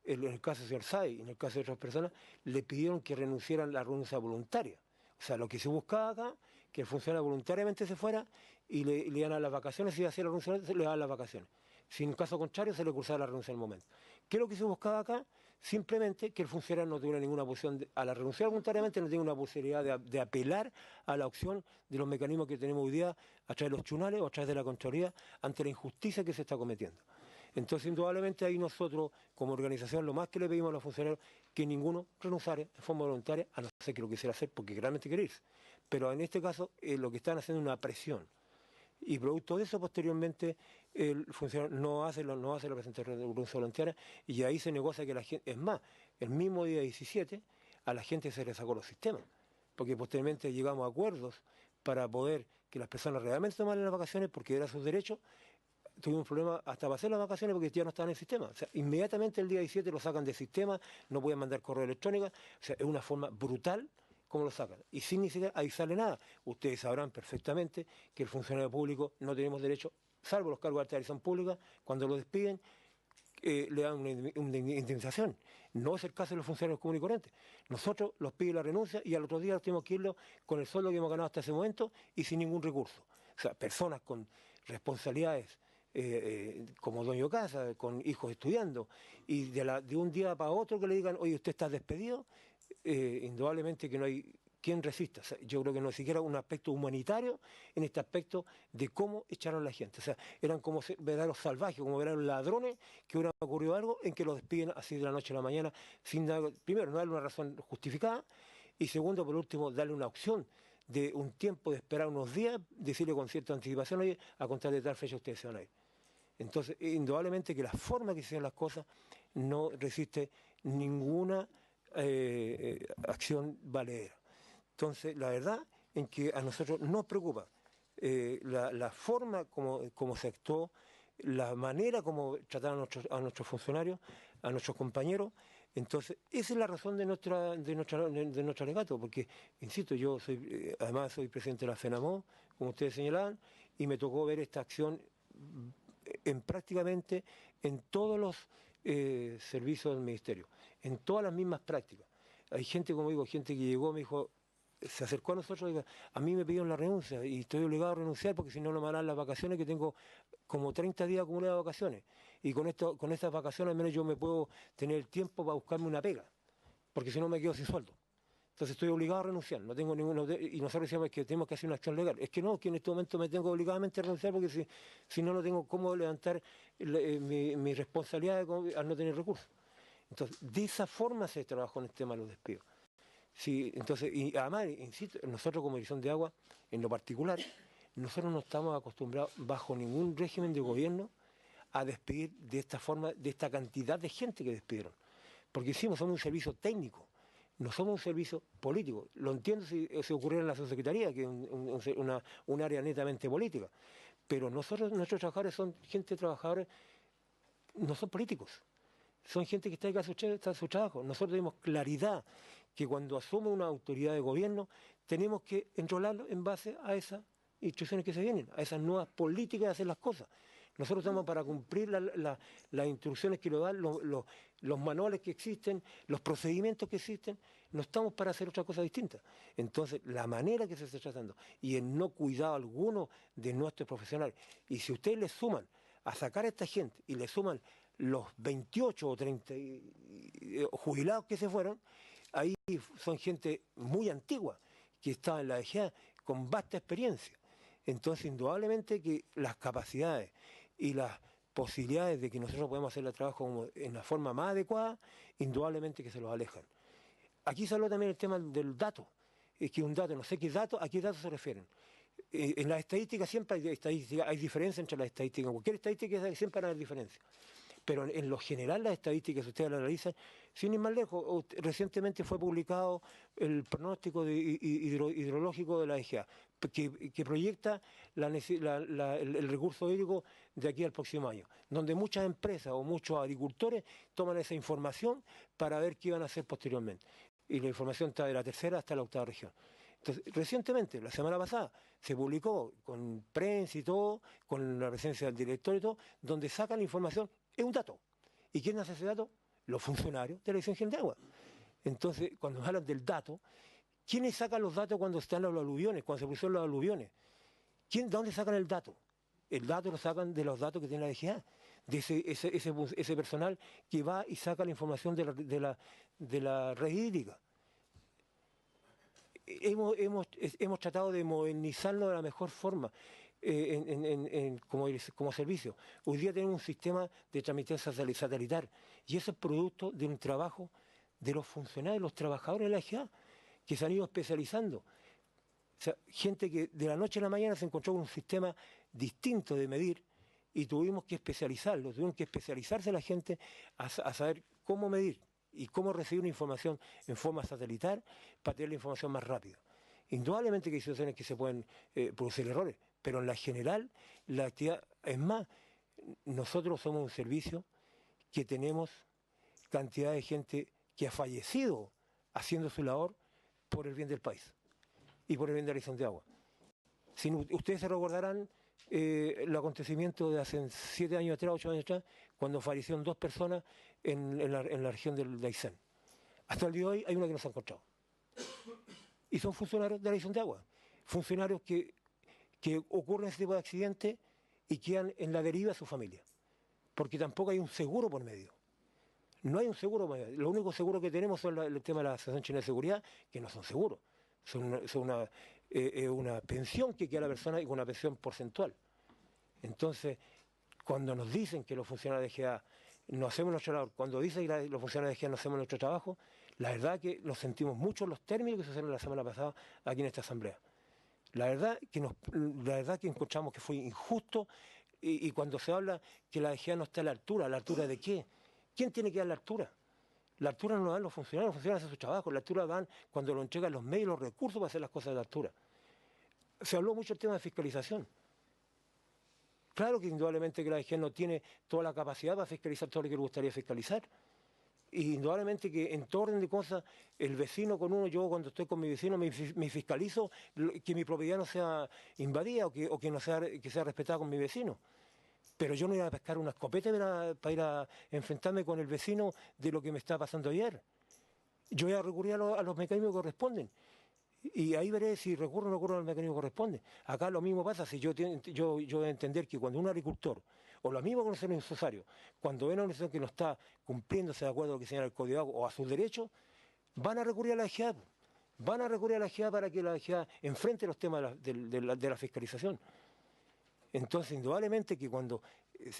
en el caso del señor Say y en el caso de otras personas, le pidieron que renunciaran a la renuncia voluntaria. O sea, lo que se buscaba acá, que el funcionario voluntariamente se fuera y le iban a las vacaciones, si iba a hacer la renuncia, le daban las vacaciones. Si en caso contrario, se le cursaba la renuncia en el momento. ¿Qué es lo que se buscaba acá? Simplemente que el funcionario no tuviera ninguna posición, a la renunciar voluntariamente no tiene una posibilidad de apelar a la opción de los mecanismos que tenemos hoy día a través de los tribunales o a través de la Contraloría ante la injusticia que se está cometiendo. Entonces, indudablemente, ahí nosotros, como organización, lo más que le pedimos a los funcionarios que ninguno renunciara en forma voluntaria, a no ser que lo quisiera hacer porque realmente quiere irse. Pero en este caso, lo que están haciendo es una presión. Y producto de eso, posteriormente, el funcionario no hace la presentación de renuncia voluntaria y ahí se negocia que la gente, es más, el mismo día 17, a la gente se le sacó los sistemas, porque posteriormente llegamos a acuerdos para poder que las personas realmente tomaran las vacaciones porque era sus derechos. Tuvimos un problema hasta para hacer las vacaciones porque ya no estaban en el sistema. O sea, inmediatamente el día 17 lo sacan del sistema, no pueden mandar correo electrónico. O sea, es una forma brutal como lo sacan. Y sin ni siquiera avisarle nada. Ustedes sabrán perfectamente que el funcionario público no tenemos derecho, salvo los cargos de alta dirección pública, cuando lo despiden, le dan una indemnización. No es el caso de los funcionarios comunes y corrientes. Nosotros los piden la renuncia y al otro día tenemos que irlo con el sueldo que hemos ganado hasta ese momento y sin ningún recurso. O sea, personas con responsabilidades como dueño de casa, con hijos estudiando, y de un día para otro que le digan, oye, usted está despedido, indudablemente que no hay quien resista. O sea, yo creo que no siquiera un aspecto humanitario en este aspecto de cómo echaron a la gente. O sea, eran como verdaderos salvajes, como verdaderos ladrones, que hubiera ocurrido algo en que los despiden así de la noche a la mañana, sin dar, primero, no darle una razón justificada, y segundo, por último, darle una opción de un tiempo de esperar unos días, decirle con cierta anticipación, oye, a contar de tal fecha ustedes se van a ir. Entonces, indudablemente que la forma que se hacen las cosas no resiste ninguna acción valedera. Entonces, la verdad en que a nosotros nos preocupa la forma como se actuó, la manera como trataron a nuestros funcionarios, a nuestros compañeros. Entonces, esa es la razón de nuestro alegato, porque, insisto, yo además soy presidente de la FENAMO, como ustedes señalaban, y me tocó ver esta acción prácticamente en todos los servicios del ministerio, en todas las mismas prácticas. Hay gente, como digo, gente que llegó, me dijo, se acercó a nosotros y dijo, a mí me pidieron la renuncia y estoy obligado a renunciar porque si no, no me harán las vacaciones, que tengo como 30 días acumulados de vacaciones. Y con estas vacaciones al menos yo me puedo tener el tiempo para buscarme una pega, porque si no me quedo sin sueldo. Entonces estoy obligado a renunciar, no tengo ninguno y nosotros decíamos que tenemos que hacer una acción legal. Es que no, que en este momento me tengo obligadamente a renunciar porque si no, no tengo cómo levantar mi responsabilidad al no tener recursos. Entonces, de esa forma se trabajó en el tema de los despidos. Sí, entonces, y además, insisto, nosotros como Dirección de Agua, en lo particular, nosotros no estamos acostumbrados bajo ningún régimen de gobierno a despedir de esta forma, de esta cantidad de gente que despidieron. Porque somos un servicio técnico, no somos un servicio político. Lo entiendo si ocurriera en la subsecretaría, que es un área netamente política. Pero nuestros trabajadores son trabajadores, no son políticos. Son gente que está a su trabajo. Nosotros tenemos claridad que cuando asume una autoridad de gobierno tenemos que enrolarlo en base a esas instrucciones que se vienen, a esas nuevas políticas de hacer las cosas. Nosotros estamos para cumplir las instrucciones que nos dan los manuales que existen, los procedimientos que existen, no estamos para hacer otra cosa distinta. Entonces, la manera que se está tratando y el no cuidado alguno de nuestros profesionales, y si ustedes le suman a sacar a esta gente y le suman los 28 o 30 jubilados que se fueron, ahí son gente muy antigua, que estaba en la vejez con vasta experiencia. Entonces, indudablemente que las capacidades y las posibilidades de que nosotros podamos hacer el trabajo en la forma más adecuada, indudablemente que se los alejan. Aquí se habló también el tema del dato, que un dato, no sé qué dato, a qué datos se refieren. En las estadísticas siempre hay diferencia entre las estadísticas, en cualquier estadística siempre va a haber diferencia. Pero en lo general las estadísticas, si ustedes las analizan, sin ir más lejos, recientemente fue publicado el pronóstico hidrológico de la EGA, que proyecta el recurso hídrico de aquí al próximo año, donde muchas empresas o muchos agricultores toman esa información para ver qué van a hacer posteriormente. Y la información está de la tercera hasta la octava región. Entonces, recientemente, la semana pasada, se publicó con prensa y todo, con la presencia del director y todo, donde sacan la información. Es un dato. ¿Y quién hace ese dato? Los funcionarios de la Dirección General de Agua. Entonces, cuando hablan del dato, ¿quiénes sacan los datos cuando están los aluviones, cuando se pusieron los aluviones? ¿De dónde sacan el dato? El dato lo sacan de los datos que tiene la DGA, de ese personal que va y saca la información de la red hídrica. Hemos tratado de modernizarlo de la mejor forma. Como servicio. Hoy día tenemos un sistema de transmisión satelital y eso es producto de un trabajo de los funcionarios, los trabajadores de la EGA, que se han ido especializando. O sea, gente que de la noche a la mañana se encontró con un sistema distinto de medir y tuvimos que especializarlo, tuvimos que especializarse la gente a saber cómo medir y cómo recibir una información en forma satelital para tener la información más rápida. Indudablemente que hay situaciones que se pueden producir errores, pero en la general, la actividad, es más, nosotros somos un servicio que tenemos cantidad de gente que ha fallecido haciendo su labor por el bien del país y por el bien de la Dirección de Agua. Ustedes se recordarán el acontecimiento de hace 7 años atrás, 8 años atrás, cuando fallecieron 2 personas en la región del Aysén. Hasta el día de hoy hay una que no se ha encontrado. Y son funcionarios de la Dirección de Agua. Funcionarios que ocurren ese tipo de accidentes y quedan en la deriva su familia, porque tampoco hay un seguro por medio. No hay un seguro por medio. Lo único seguro que tenemos son el tema de la Asociación Chilena de Seguridad, que no son seguros, son una pensión que queda la persona y con una pensión porcentual. Entonces, cuando nos dicen que los funcionarios de GA no hacemos nuestro trabajo, cuando dicen que los funcionarios de GA no hacemos nuestro trabajo, la verdad que lo sentimos mucho en los términos que se hicieron la semana pasada aquí en esta asamblea. La verdad que encontramos que fue injusto y cuando se habla que la DGA no está a la altura de qué? ¿Quién tiene que dar la altura? La altura no la dan los funcionarios hacen su trabajo, la altura la dan cuando lo entregan los medios, los recursos para hacer las cosas de la altura. Se habló mucho del tema de fiscalización. Claro que indudablemente que la DGA no tiene toda la capacidad para fiscalizar todo lo que le gustaría fiscalizar. Y indudablemente que en todo orden de cosas, el vecino con uno, yo cuando estoy con mi vecino me fiscalizo que mi propiedad no sea invadida o que no sea, que sea respetada con mi vecino. Pero yo no iba a pescar una escopeta para ir a enfrentarme con el vecino de lo que me estaba pasando ayer. Yo voy a recurrir a los mecanismos que corresponden. Y ahí veré si recurro o no recurro al mecanismo que corresponde. Acá lo mismo pasa, si yo voy a entender que cuando un agricultor, o lo mismo con los necesarios, cuando ven a una organización que no está cumpliéndose de acuerdo a lo que señala el Código de Agua o a sus derechos, van a recurrir a la DGA. Van a recurrir a la DGA para que la DGA enfrente los temas de la fiscalización. Entonces, indudablemente que cuando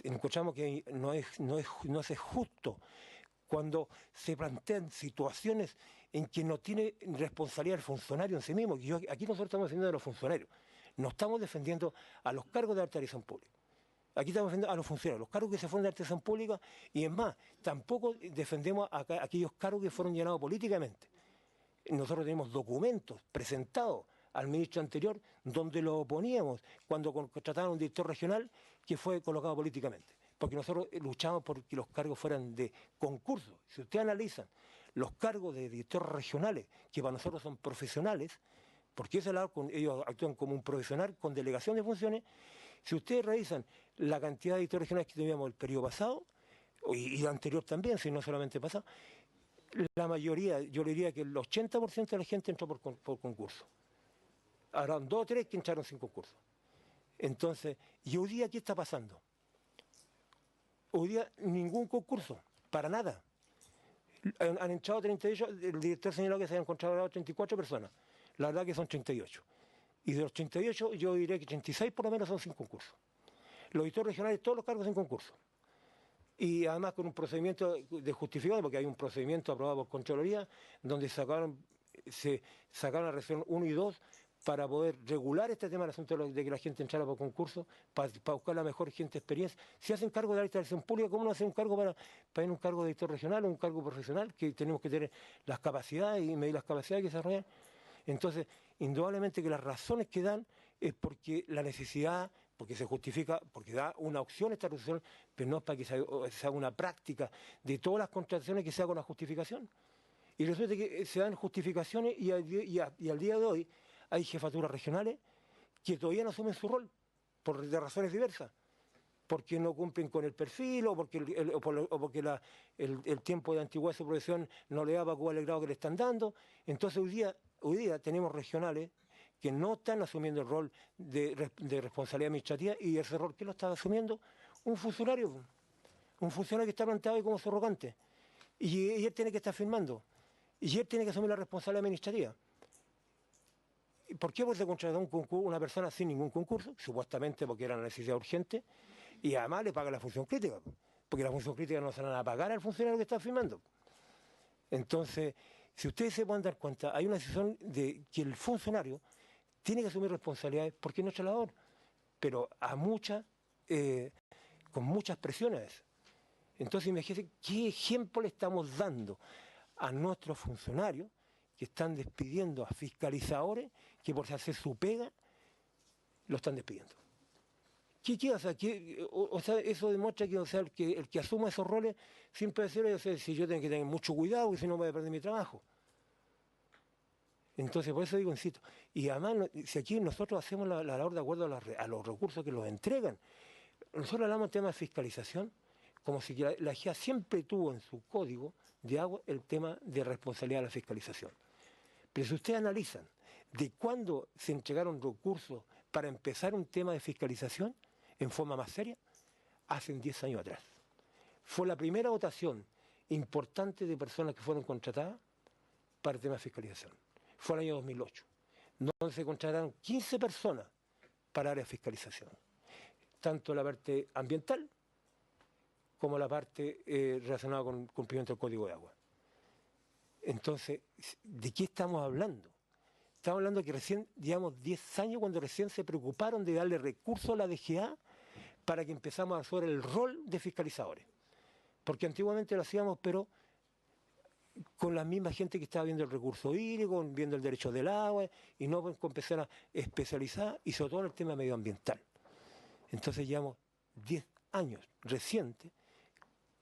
encontramos que no es justo, cuando se plantean situaciones en que no tiene responsabilidad el funcionario en sí mismo, aquí nosotros estamos defendiendo a los funcionarios, no estamos defendiendo a los cargos de alta dirección pública. Aquí estamos defendiendo a los funcionarios, los cargos que se fueron de alta dirección pública, y es más, tampoco defendemos a aquellos cargos que fueron llenados políticamente. Nosotros tenemos documentos presentados al ministro anterior donde lo oponíamos cuando contrataron a un director regional que fue colocado políticamente. Porque nosotros luchamos por que los cargos fueran de concurso. Si ustedes analizan los cargos de directores regionales, que para nosotros son profesionales, porque ellos actúan como un profesional con delegación de funciones, si ustedes revisan la cantidad de directores regionales que teníamos el periodo pasado, y el anterior también, si no solamente pasado, la mayoría, yo le diría que el 80% de la gente entró por concurso. Habrán 2 o 3 que entraron sin concurso. Entonces, ¿y hoy día qué está pasando? Hoy día ningún concurso, para nada. Han entrado 38, el director señaló que se han encontrado 34 personas. La verdad que son 38. Y de los 38 yo diré que 36 por lo menos son sin concurso. Los directores regionales, todos los cargos sin concurso. Y además con un procedimiento de justificado, porque hay un procedimiento aprobado por Contraloría, donde se sacaron la resolución 1 y 2 para poder regular este tema del asunto de que la gente entrara por concurso, para buscar la mejor gente de experiencia. Si hacen cargo de la dirección pública, ¿cómo no hacen un cargo para ir un cargo de director regional o un cargo profesional? Que tenemos que tener las capacidades y medir las capacidades que se desarrollan. Entonces, indudablemente que las razones que dan es porque la necesidad, porque se justifica, porque da una opción a esta resolución, pero no es para que se haga una práctica de todas las contrataciones que se haga con la justificación. Y resulta que se dan justificaciones y al día de hoy hay jefaturas regionales que todavía no asumen su rol, de razones diversas, porque no cumplen con el perfil o porque el tiempo de antigüedad de su profesión no le da para cubrir el grado que le están dando. Entonces hoy día tenemos regionales que no están asumiendo el rol de responsabilidad administrativa, y ese rol que lo está asumiendo un funcionario que está planteado ahí como surrogante. Y él tiene que estar firmando, y él tiene que asumir la responsabilidad administrativa. ¿Por qué? Porque se contrató una persona sin ningún concurso, supuestamente porque era una necesidad urgente, y además le paga la función crítica, porque la función crítica no se la van a pagar al funcionario que está firmando. Entonces, si ustedes se pueden dar cuenta, hay una decisión de que el funcionario tiene que asumir responsabilidades porque es nuestra labor, pero con muchas presiones. Entonces, imagínense qué ejemplo le estamos dando a nuestros funcionarios que están despidiendo a fiscalizadores que por hacer su pega lo están despidiendo. O sea, eso demuestra que, el que asuma esos roles siempre decir, si yo tengo que tener mucho cuidado, porque si no voy a perder mi trabajo. Entonces, por eso digo, insisto, y además, si aquí nosotros hacemos la labor de acuerdo a los recursos que los entregan, nosotros hablamos del tema de fiscalización, como si la GIA siempre tuvo en su código de agua el tema de responsabilidad de la fiscalización. Pero si ustedes analizan de cuándo se entregaron recursos para empezar un tema de fiscalización, en forma más seria hace 10 años atrás. Fue la primera votación importante de personas que fueron contratadas para el tema de fiscalización. Fue el año 2008, donde se contrataron 15 personas para área de fiscalización, tanto la parte ambiental como la parte relacionada con el cumplimiento del Código de Agua. Entonces, ¿de qué estamos hablando? Estamos hablando que recién, digamos, 10 años cuando recién se preocuparon de darle recursos a la DGA para que empezamos a hacer el rol de fiscalizadores. Porque antiguamente lo hacíamos, pero con la misma gente que estaba viendo el recurso hídrico, viendo el derecho del agua, y no con personas especializadas, y sobre todo en el tema medioambiental. Entonces llevamos 10 años recientes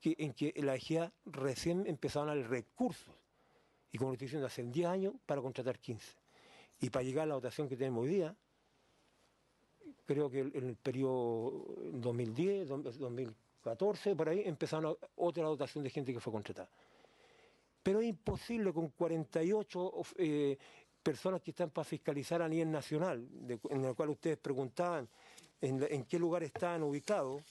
en que la DGA recién empezaron a dar recursos, y como lo estoy diciendo, hace 10 años para contratar 15. Y para llegar a la votación que tenemos hoy día, creo que en el periodo 2010, 2014, por ahí, empezaron otra dotación de gente que fue contratada. Pero es imposible con 48 personas que están para fiscalizar a nivel nacional, en el cual ustedes preguntaban en qué lugar estaban ubicados,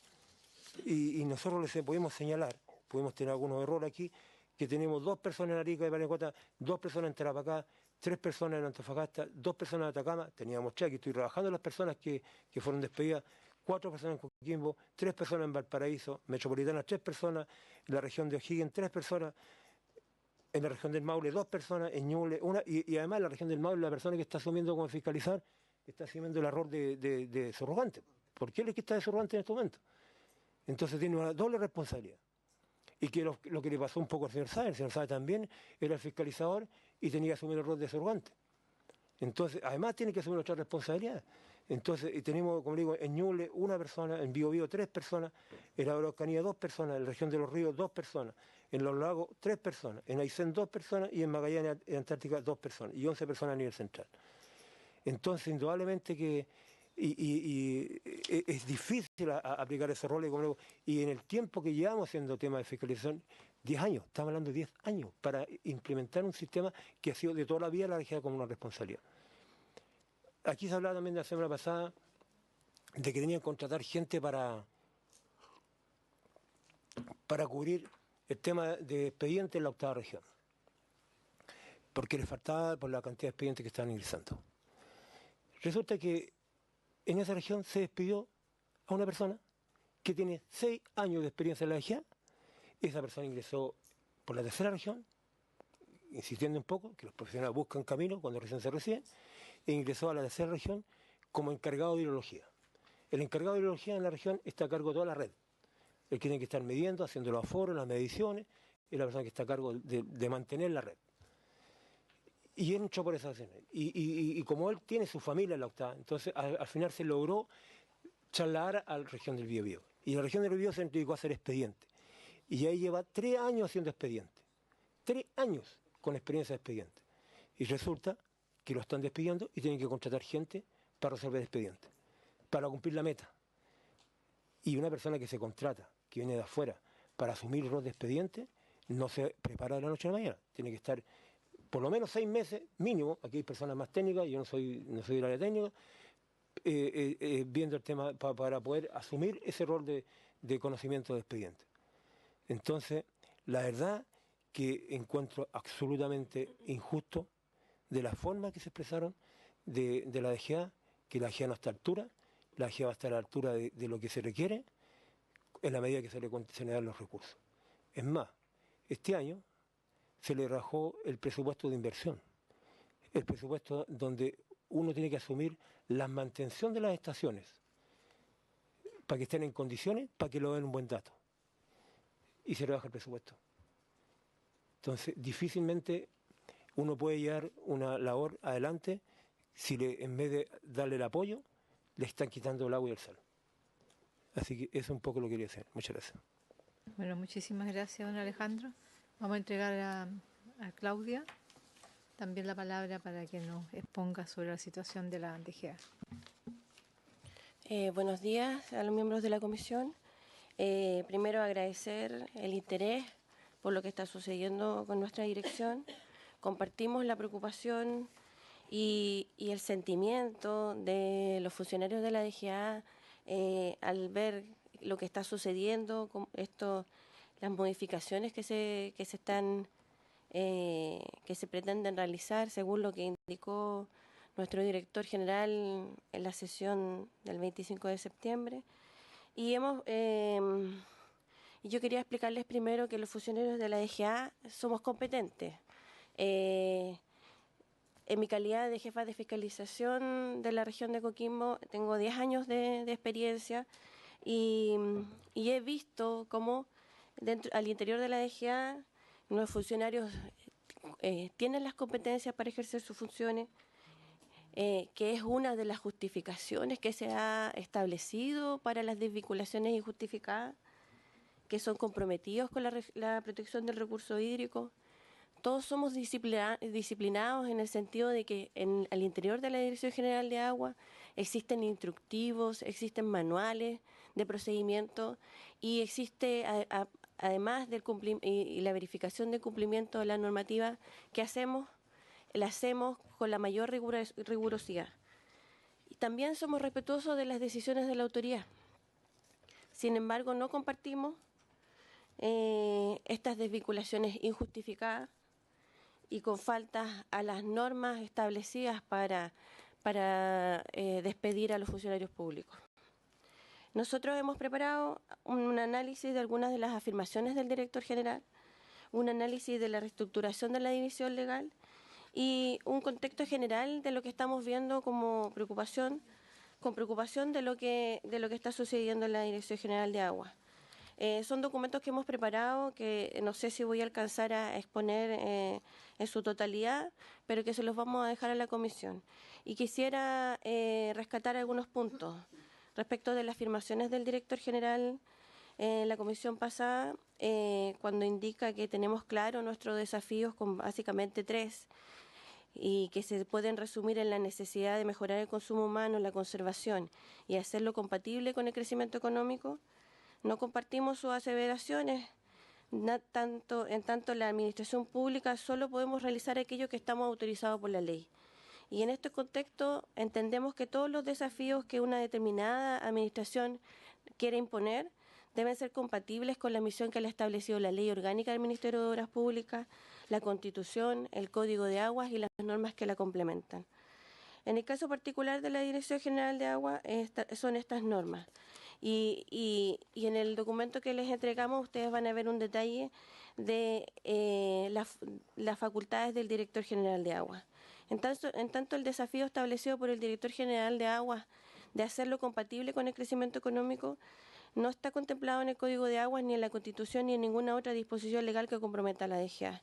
y nosotros les podemos señalar, podemos tener algunos errores aquí, que tenemos 2 personas en Arica y Parinacota, 2 personas en Tarapacá, 3 personas en Antofagasta, 2 personas en Atacama, teníamos 3, aquí estoy trabajando las personas que fueron despedidas, 4 personas en Coquimbo, 3 personas en Valparaíso, Metropolitana 3 personas, en la región de O'Higgins 3 personas, en la región del Maule 2 personas, en Ñuble 1, y además en la región del Maule la persona que está asumiendo como fiscalizar está asumiendo el error de subrogante, porque él es que está de subrogante en este momento. Entonces tiene una doble responsabilidad. Y que lo que le pasó un poco al señor Sáenz, el señor Sáenz también era el fiscalizador y tenía que asumir el rol de subrogante. Entonces, además tiene que asumir otra responsabilidad. Entonces, y tenemos, como digo, en Ñuble 1 persona, en Biobío 3 personas, en la Araucanía 2 personas, en la región de los ríos 2 personas, en los lagos 3 personas, en Aysén 2 personas y en Magallanes y Antártica 2 personas, y 11 personas a nivel central. Entonces, indudablemente que es difícil aplicar esos roles, como digo, y en el tiempo que llevamos haciendo temas de fiscalización, 10 años, estamos hablando de 10 años, para implementar un sistema que ha sido de toda la vida la DGA como una responsabilidad. Aquí se hablaba también de la semana pasada de que tenían que contratar gente para cubrir el tema de expedientes en la 8ª región, porque les faltaba por la cantidad de expedientes que estaban ingresando. Resulta que en esa región se despidió a una persona que tiene 6 años de experiencia en la DGA. Esa persona ingresó por la 3ª región, insistiendo un poco, que los profesionales buscan camino cuando recién se reciben, e ingresó a la 3ª región como encargado de hidrología. El encargado de hidrología en la región está a cargo de toda la red. El que tiene que estar midiendo, haciendo los aforos, las mediciones, es la persona que está a cargo de mantener la red. Y él entró por esa acción. Y como él tiene su familia en la 8ª, entonces al final se logró trasladar a la región del Biobío. Y la región del Biobío se dedicó a hacer expediente. Y ahí lleva 3 años haciendo expediente. 3 años con experiencia de expediente. Y resulta que lo están despidiendo y tienen que contratar gente para resolver expedientes, para cumplir la meta. Y una persona que se contrata, que viene de afuera, para asumir el rol de expediente, no se prepara de la noche a la mañana. Tiene que estar por lo menos 6 meses mínimo, aquí hay personas más técnicas, yo no soy del área técnica, viendo el tema para poder asumir ese rol de conocimiento de expediente. Entonces, la verdad que encuentro absolutamente injusto de la forma que se expresaron de la DGA, que la DGA no está a la altura, la DGA va a estar a la altura de lo que se requiere en la medida que se le dan los recursos. Es más, este año se le rajó el presupuesto de inversión, el presupuesto donde uno tiene que asumir la mantención de las estaciones para que estén en condiciones, para que lo den un buen dato. Y se le baja el presupuesto. Entonces, difícilmente uno puede llevar una labor adelante si en vez de darle el apoyo, le están quitando el agua y el sal. Así que eso es un poco lo que quería hacer. Muchas gracias. Bueno, muchísimas gracias, don Alejandro. Vamos a entregar a Claudia también la palabra para que nos exponga sobre la situación de la DGA. Buenos días a los miembros de la comisión. Primero agradecer el interés por lo que está sucediendo con nuestra dirección. Compartimos la preocupación y el sentimiento de los funcionarios de la DGA al ver lo que está sucediendo, con las modificaciones que se están que se pretenden realizar según lo que indicó nuestro director general en la sesión del 25 de septiembre. Y yo quería explicarles primero que los funcionarios de la DGA somos competentes. En mi calidad de jefa de fiscalización de la región de Coquimbo, tengo 10 años de experiencia y he visto cómo al interior de la DGA los funcionarios tienen las competencias para ejercer sus funciones, que es una de las justificaciones que se ha establecido para las desvinculaciones injustificadas, que son comprometidos con la protección del recurso hídrico. Todos somos disciplinados en el sentido de que al interior de la Dirección General de Agua existen instructivos, existen manuales de procedimiento y existe, además y la verificación del cumplimiento de la normativa que la hacemos con la mayor rigurosidad. Y también somos respetuosos de las decisiones de la autoridad. Sin embargo, no compartimos estas desvinculaciones injustificadas y con faltas a las normas establecidas para despedir a los funcionarios públicos. Nosotros hemos preparado un análisis de algunas de las afirmaciones del director general, un análisis de la reestructuración de la división legal y un contexto general de lo que estamos viendo con preocupación de lo que está sucediendo en la Dirección General de Agua. Son documentos que hemos preparado que no sé si voy a alcanzar a exponer en su totalidad, pero que se los vamos a dejar a la comisión. Y quisiera rescatar algunos puntos respecto de las afirmaciones del director general en la comisión pasada, cuando indica que tenemos claro nuestros desafíos con básicamente 3 y que se pueden resumir en la necesidad de mejorar el consumo humano, la conservación y hacerlo compatible con el crecimiento económico. No compartimos sus aseveraciones, en tanto la administración pública solo podemos realizar aquello que estamos autorizados por la ley. Y en este contexto entendemos que todos los desafíos que una determinada administración quiere imponer deben ser compatibles con la misión que le ha establecido la Ley Orgánica del Ministerio de Obras Públicas, la Constitución, el Código de Aguas y las normas que la complementan. En el caso particular de la Dirección General de Agua son estas normas. Y en el documento que les entregamos ustedes van a ver un detalle de las facultades del Director General de Agua. En tanto el desafío establecido por el Director General de Agua de hacerlo compatible con el crecimiento económico no está contemplado en el Código de Aguas, ni en la Constitución, ni en ninguna otra disposición legal que comprometa a la DGA.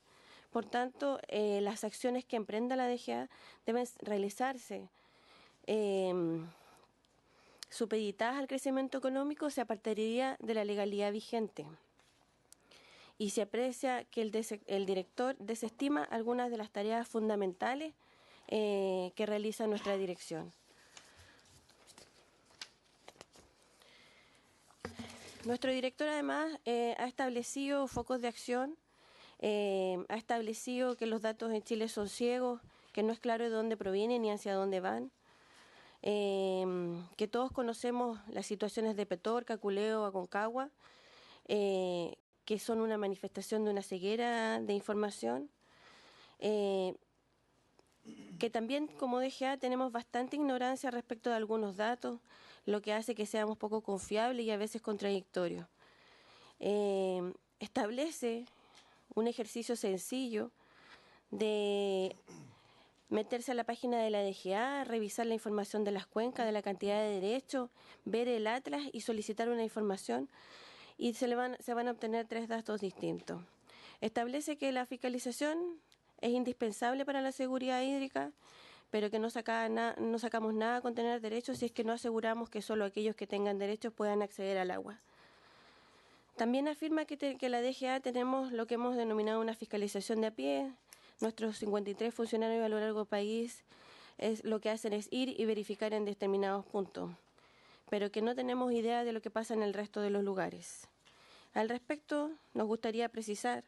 Por tanto, las acciones que emprenda la DGA deben realizarse supeditadas al crecimiento económico, se apartaría de la legalidad vigente. Y se aprecia que el director desestima algunas de las tareas fundamentales que realiza nuestra dirección. Nuestro director además ha establecido focos de acción, ha establecido que los datos en Chile son ciegos, que no es claro de dónde provienen ni hacia dónde van, que todos conocemos las situaciones de Petorca, Culeo, Aconcagua, que son una manifestación de una ceguera de información, que también como DGA tenemos bastante ignorancia respecto de algunos datos, lo que hace que seamos poco confiables y a veces contradictorios. Establece un ejercicio sencillo de meterse a la página de la DGA, revisar la información de las cuencas, de la cantidad de derechos, ver el atlas y solicitar una información y se van a obtener 3 datos distintos. Establece que la fiscalización es indispensable para la seguridad hídrica, pero que no sacamos nada con tener derechos si es que no aseguramos que solo aquellos que tengan derechos puedan acceder al agua. También afirma que la DGA tenemos lo que hemos denominado una fiscalización de a pie. Nuestros 53 funcionarios a lo largo del país lo que hacen es ir y verificar en determinados puntos, pero que no tenemos idea de lo que pasa en el resto de los lugares. Al respecto, nos gustaría precisar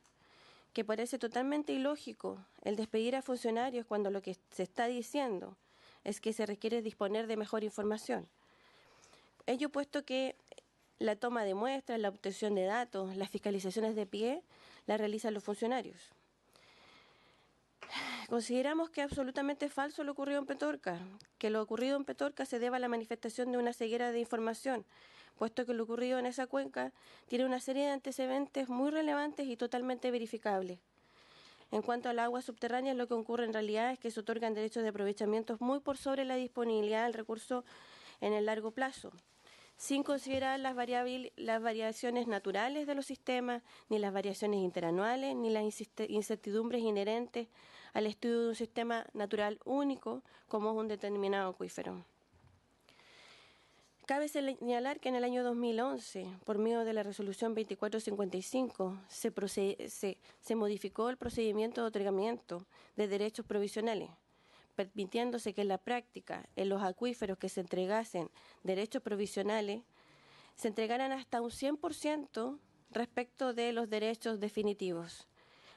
que parece totalmente ilógico el despedir a funcionarios cuando lo que se está diciendo es que se requiere disponer de mejor información. Ello puesto que la toma de muestras, la obtención de datos, las fiscalizaciones de pie, las realizan los funcionarios. Consideramos que es absolutamente falso lo ocurrido en Petorca, que lo ocurrido en Petorca se deba a la manifestación de una ceguera de información, puesto que lo ocurrido en esa cuenca tiene una serie de antecedentes muy relevantes y totalmente verificables. En cuanto al agua subterránea, lo que ocurre en realidad es que se otorgan derechos de aprovechamiento muy por sobre la disponibilidad del recurso en el largo plazo, sin considerar las variaciones naturales de los sistemas, ni las variaciones interanuales, ni las incertidumbres inherentes al estudio de un sistema natural único como es un determinado acuífero. Cabe señalar que en el año 2011, por medio de la resolución 2455, se modificó el procedimiento de otorgamiento de derechos provisionales, permitiéndose que en la práctica, en los acuíferos que se entregasen derechos provisionales, se entregaran hasta un 100% respecto de los derechos definitivos,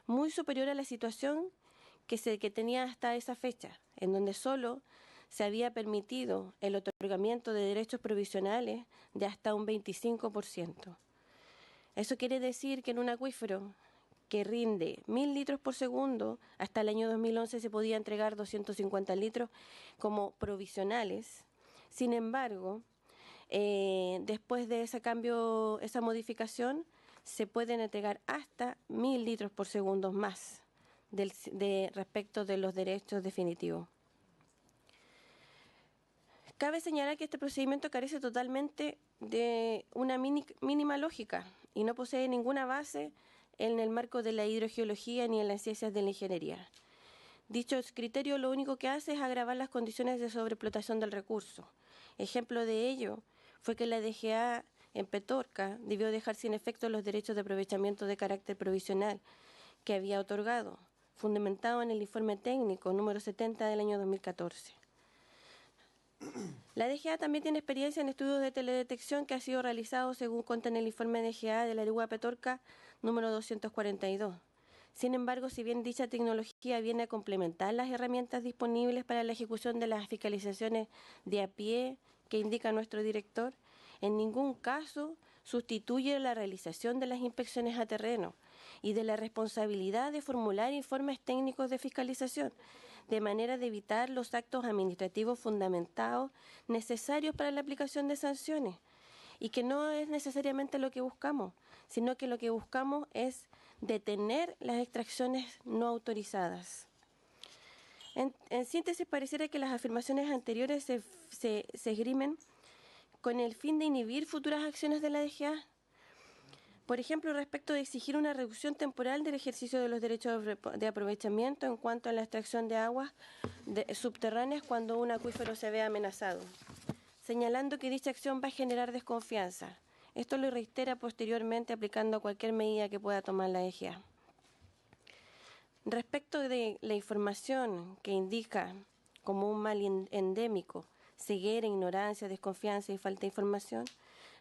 muy superior a la situación que tenía hasta esa fecha, en donde solo se había permitido el otorgamiento de derechos provisionales de hasta un 25%. Eso quiere decir que en un acuífero que rinde 1.000 litros por segundo, hasta el año 2011 se podía entregar 250 litros como provisionales. Sin embargo, después de ese cambio, esa modificación, se pueden entregar hasta 1.000 litros por segundo más respecto de los derechos definitivos. Cabe señalar que este procedimiento carece totalmente de una mínima lógica y no posee ninguna base en el marco de la hidrogeología ni en las ciencias de la ingeniería. Dicho criterio lo único que hace es agravar las condiciones de sobreexplotación del recurso. Ejemplo de ello fue que la DGA en Petorca debió dejar sin efecto los derechos de aprovechamiento de carácter provisional que había otorgado, fundamentado en el informe técnico número 70 del año 2014. La DGA también tiene experiencia en estudios de teledetección que ha sido realizado según consta en el informe DGA de la Arigua Petorca número 242. Sin embargo, si bien dicha tecnología viene a complementar las herramientas disponibles para la ejecución de las fiscalizaciones de a pie que indica nuestro director, en ningún caso sustituye la realización de las inspecciones a terreno y de la responsabilidad de formular informes técnicos de fiscalización, de manera de evitar los actos administrativos fundamentados necesarios para la aplicación de sanciones, y que no es necesariamente lo que buscamos, sino que lo que buscamos es detener las extracciones no autorizadas. En síntesis, pareciera que las afirmaciones anteriores se esgrimen con el fin de inhibir futuras acciones de la DGA. Por ejemplo, respecto de exigir una reducción temporal del ejercicio de los derechos de aprovechamiento en cuanto a la extracción de aguas subterráneas cuando un acuífero se ve amenazado, señalando que dicha acción va a generar desconfianza. Esto lo reitera posteriormente aplicando cualquier medida que pueda tomar la DGA. Respecto de la información que indica como un mal endémico, ceguera, ignorancia, desconfianza y falta de información,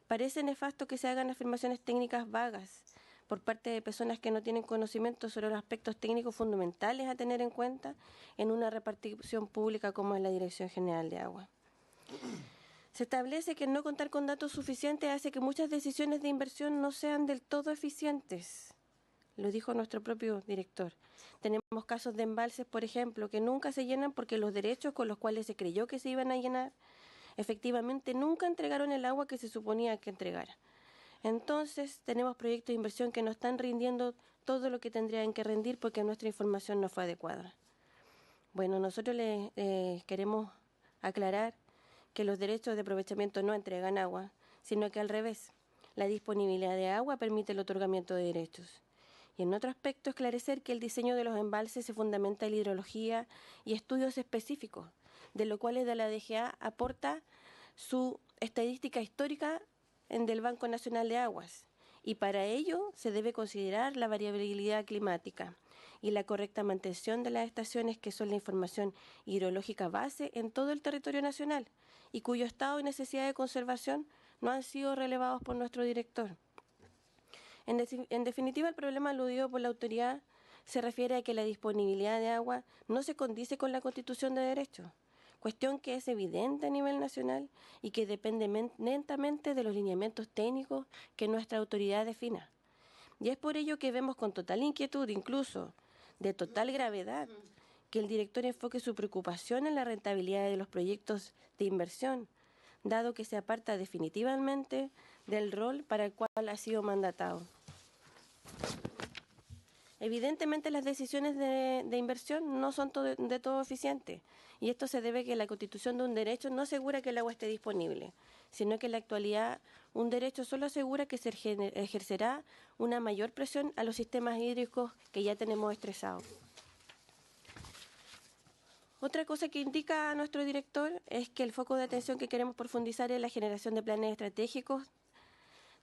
parece nefasto que se hagan afirmaciones técnicas vagas por parte de personas que no tienen conocimiento sobre los aspectos técnicos fundamentales a tener en cuenta en una repartición pública como es la Dirección General de Agua. Se establece que no contar con datos suficientes hace que muchas decisiones de inversión no sean del todo eficientes. Lo dijo nuestro propio director. Tenemos casos de embalses, por ejemplo, que nunca se llenan porque los derechos con los cuales se creyó que se iban a llenar efectivamente nunca entregaron el agua que se suponía que entregara. Entonces, tenemos proyectos de inversión que no están rindiendo todo lo que tendrían que rendir porque nuestra información no fue adecuada. Bueno, nosotros queremos aclarar que los derechos de aprovechamiento no entregan agua, sino que al revés, la disponibilidad de agua permite el otorgamiento de derechos. Y en otro aspecto, esclarecer que el diseño de los embalses se fundamenta en la hidrología y estudios específicos, de lo cual de la DGA aporta su estadística histórica del Banco Nacional de Aguas, y para ello se debe considerar la variabilidad climática y la correcta mantención de las estaciones, que son la información hidrológica base en todo el territorio nacional y cuyo estado y necesidad de conservación no han sido relevados por nuestro director. En definitiva, el problema aludido por la autoridad se refiere a que la disponibilidad de agua no se condice con la Constitución de Derechos, cuestión que es evidente a nivel nacional y que depende netamente de los lineamientos técnicos que nuestra autoridad defina. Y es por ello que vemos con total inquietud, incluso de total gravedad, que el director enfoque su preocupación en la rentabilidad de los proyectos de inversión, dado que se aparta definitivamente del rol para el cual ha sido mandatado. Evidentemente las decisiones de inversión no son de todo eficientes, y esto se debe a que la constitución de un derecho no asegura que el agua esté disponible, sino que en la actualidad un derecho solo asegura que se ejercerá una mayor presión a los sistemas hídricos que ya tenemos estresados. Otra cosa que indica a nuestro director es que el foco de atención que queremos profundizar es la generación de planes estratégicos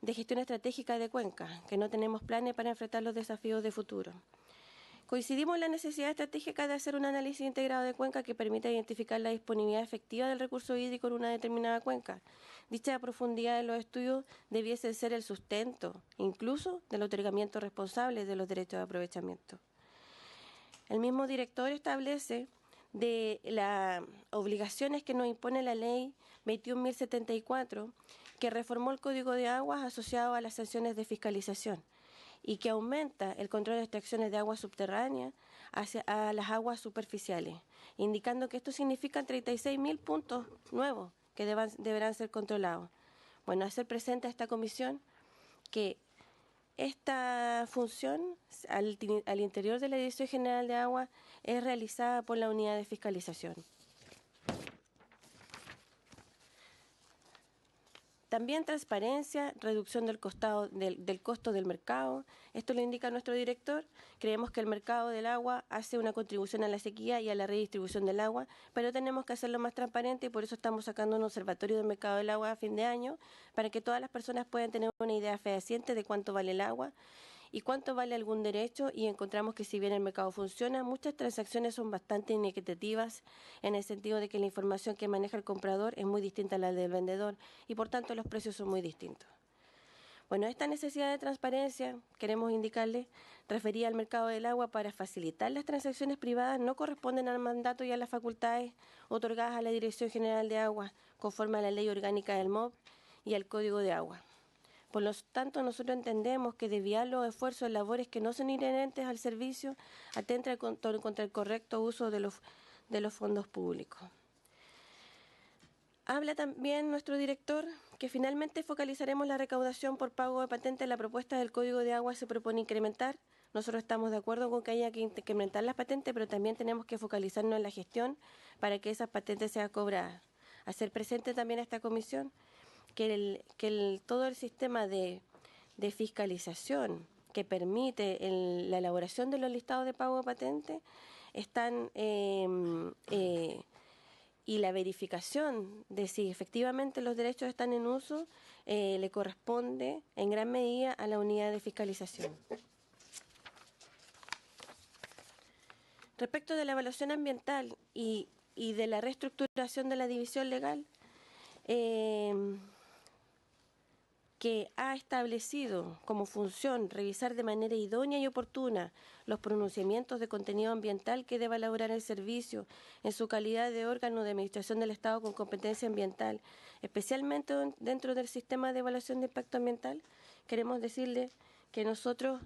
de gestión estratégica de Cuenca, que no tenemos planes para enfrentar los desafíos de futuro. Coincidimos en la necesidad estratégica de hacer un análisis integrado de Cuenca que permita identificar la disponibilidad efectiva del recurso hídrico en una determinada cuenca. Dicha profundidad de los estudios debiese ser el sustento, incluso del otorgamiento responsable de los derechos de aprovechamiento. El mismo director establece de las obligaciones que nos impone la ley 21.074, que reformó el Código de Aguas asociado a las sanciones de fiscalización y que aumenta el control de extracciones de aguas subterráneas a las aguas superficiales, indicando que esto significa 36.000 puntos nuevos que deberán ser controlados. Bueno, hacer presente a esta comisión que esta función al interior de la Dirección General de Agua es realizada por la Unidad de Fiscalización. También transparencia, reducción del costo del mercado. Esto lo indica nuestro director. Creemos que el mercado del agua hace una contribución a la sequía y a la redistribución del agua, pero tenemos que hacerlo más transparente y por eso estamos sacando un observatorio del mercado del agua a fin de año para que todas las personas puedan tener una idea fehaciente de cuánto vale el agua y cuánto vale algún derecho, y encontramos que si bien el mercado funciona, muchas transacciones son bastante inequitativas en el sentido de que la información que maneja el comprador es muy distinta a la del vendedor y por tanto los precios son muy distintos. Bueno, esta necesidad de transparencia, queremos indicarle, referida al mercado del agua para facilitar las transacciones privadas, no corresponden al mandato y a las facultades otorgadas a la Dirección General de Aguas conforme a la Ley Orgánica del MOB y al Código de Agua. Por lo tanto, nosotros entendemos que desviar los esfuerzos en labores que no son inherentes al servicio atenta contra el correcto uso de los fondos públicos. Habla también nuestro director que finalmente focalizaremos la recaudación por pago de patente. La propuesta del Código de Agua se propone incrementar. Nosotros estamos de acuerdo con que haya que incrementar las patentes, pero también tenemos que focalizarnos en la gestión para que esas patentes sean cobradas. Hacer presente también a esta comisión que todo el sistema de fiscalización que permite la elaboración de los listados de pago de patente están y la verificación de si efectivamente los derechos están en uso le corresponde en gran medida a la unidad de fiscalización. Respecto de la evaluación ambiental y de la reestructuración de la división legal, que ha establecido como función revisar de manera idónea y oportuna los pronunciamientos de contenido ambiental que deba elaborar el servicio en su calidad de órgano de administración del Estado con competencia ambiental, especialmente dentro del sistema de evaluación de impacto ambiental. Queremos decirle que nosotros,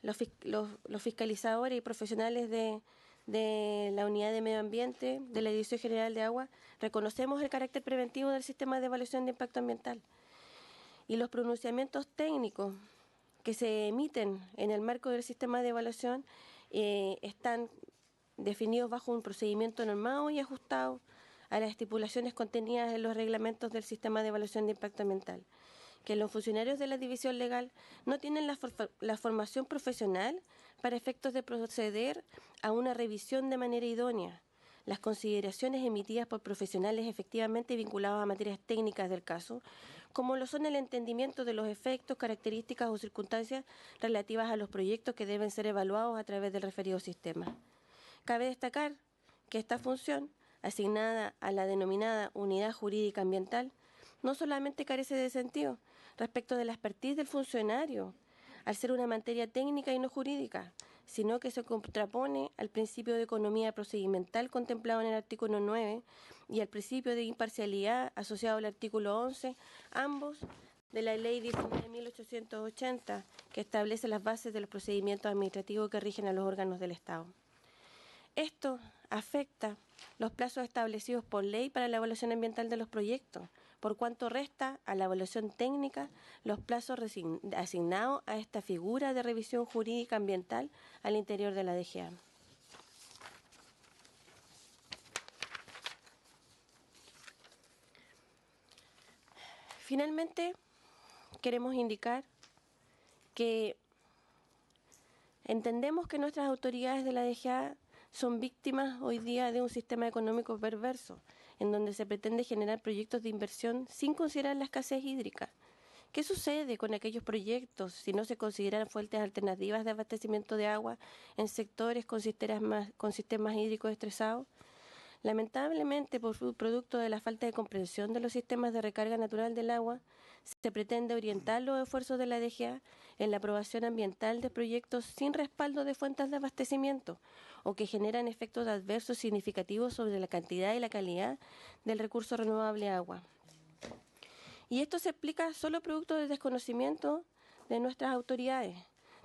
los fiscalizadores y profesionales de la Unidad de Medio Ambiente, de la Dirección General de Agua, reconocemos el carácter preventivo del sistema de evaluación de impacto ambiental. Y los pronunciamientos técnicos que se emiten en el marco del sistema de evaluación están definidos bajo un procedimiento normado y ajustado a las estipulaciones contenidas en los reglamentos del sistema de evaluación de impacto ambiental. Que los funcionarios de la división legal no tienen la formación profesional para efectos de proceder a una revisión de manera idónea. Las consideraciones emitidas por profesionales efectivamente vinculados a materias técnicas del caso, como lo son el entendimiento de los efectos, características o circunstancias relativas a los proyectos que deben ser evaluados a través del referido sistema. Cabe destacar que esta función, asignada a la denominada Unidad Jurídica Ambiental, no solamente carece de sentido respecto de la expertise del funcionario al ser una materia técnica y no jurídica, sino que se contrapone al principio de economía procedimental contemplado en el artículo 9 y al principio de imparcialidad asociado al artículo 11, ambos de la Ley 19.880, que establece las bases de los procedimientos administrativos que rigen a los órganos del Estado. Esto afecta los plazos establecidos por ley para la evaluación ambiental de los proyectos, por cuanto resta a la evaluación técnica los plazos asignados a esta figura de revisión jurídica ambiental al interior de la DGA. Finalmente, queremos indicar que entendemos que nuestras autoridades de la DGA son víctimas hoy día de un sistema económico perverso, en donde se pretende generar proyectos de inversión sin considerar la escasez hídrica. ¿Qué sucede con aquellos proyectos si no se consideran fuentes alternativas de abastecimiento de agua en sectores con sistemas hídricos estresados? Lamentablemente, por producto de la falta de comprensión de los sistemas de recarga natural del agua, se pretende orientar los esfuerzos de la DGA en la aprobación ambiental de proyectos sin respaldo de fuentes de abastecimiento o que generan efectos adversos significativos sobre la cantidad y la calidad del recurso renovable agua. Y esto se explica solo producto del desconocimiento de nuestras autoridades.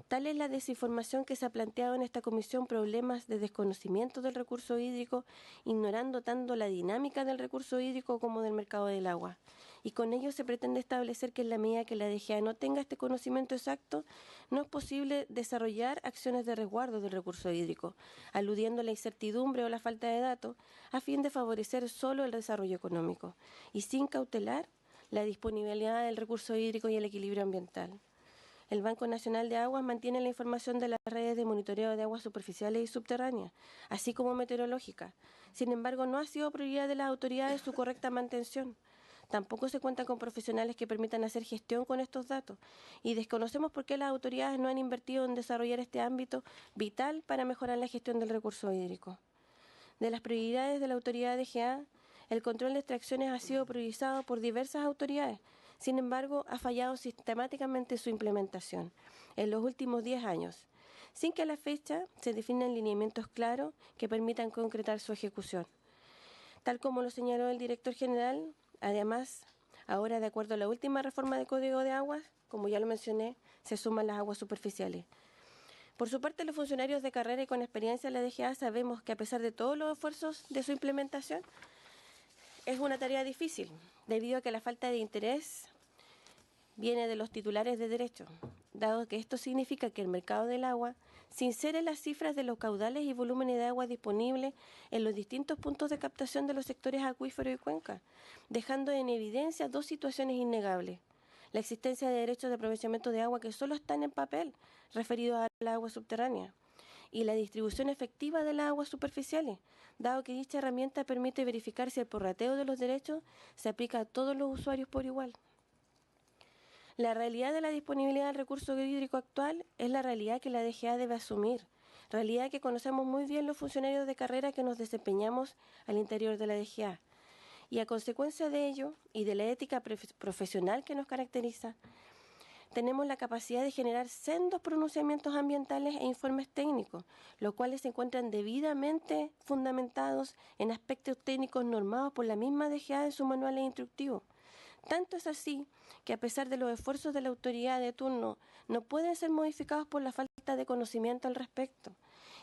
Tal es la desinformación que se ha planteado en esta comisión, problemas de desconocimiento del recurso hídrico, ignorando tanto la dinámica del recurso hídrico como del mercado del agua. Y con ello se pretende establecer que en la medida que la DGA no tenga este conocimiento exacto, no es posible desarrollar acciones de resguardo del recurso hídrico, aludiendo a la incertidumbre o la falta de datos, a fin de favorecer solo el desarrollo económico, y sin cautelar la disponibilidad del recurso hídrico y el equilibrio ambiental. El Banco Nacional de Aguas mantiene la información de las redes de monitoreo de aguas superficiales y subterráneas, así como meteorológicas. Sin embargo, no ha sido prioridad de las autoridades su correcta mantención. Tampoco se cuenta con profesionales que permitan hacer gestión con estos datos y desconocemos por qué las autoridades no han invertido en desarrollar este ámbito vital para mejorar la gestión del recurso hídrico. De las prioridades de la autoridad DGA, el control de extracciones ha sido priorizado por diversas autoridades. Sin embargo, ha fallado sistemáticamente su implementación en los últimos 10 años, sin que a la fecha se definan lineamientos claros que permitan concretar su ejecución. Tal como lo señaló el director general, además, ahora de acuerdo a la última reforma del Código de Aguas, como ya lo mencioné, se suman las aguas superficiales. Por su parte, los funcionarios de carrera y con experiencia en la DGA sabemos que a pesar de todos los esfuerzos de su implementación, es una tarea difícil, debido a que la falta de interés viene de los titulares de derecho, dado que esto significa que el mercado del agua se insere en las cifras de los caudales y volúmenes de agua disponibles en los distintos puntos de captación de los sectores acuíferos y cuencas, dejando en evidencia dos situaciones innegables. La existencia de derechos de aprovechamiento de agua que solo están en papel, referidos al agua subterránea, y la distribución efectiva de las aguas superficiales, dado que dicha herramienta permite verificar si el prorrateo de los derechos se aplica a todos los usuarios por igual. La realidad de la disponibilidad del recurso hídrico actual es la realidad que la DGA debe asumir, realidad que conocemos muy bien los funcionarios de carrera que nos desempeñamos al interior de la DGA. Y a consecuencia de ello y de la ética profesional que nos caracteriza, tenemos la capacidad de generar sendos pronunciamientos ambientales e informes técnicos, los cuales se encuentran debidamente fundamentados en aspectos técnicos normados por la misma DGA en sus manuales instructivos. Tanto es así que a pesar de los esfuerzos de la autoridad de turno, no pueden ser modificados por la falta de conocimiento al respecto.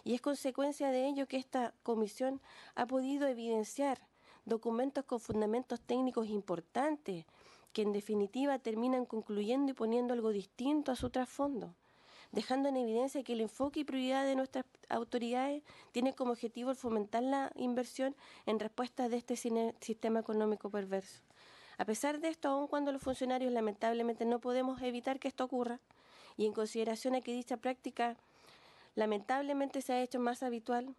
Y es consecuencia de ello que esta comisión ha podido evidenciar documentos con fundamentos técnicos importantes, que en definitiva terminan concluyendo y poniendo algo distinto a su trasfondo, dejando en evidencia que el enfoque y prioridad de nuestras autoridades tiene como objetivo el fomentar la inversión en respuesta de este sistema económico perverso. A pesar de esto, aun cuando los funcionarios lamentablemente no podemos evitar que esto ocurra, y en consideración a que dicha práctica lamentablemente se ha hecho más habitual,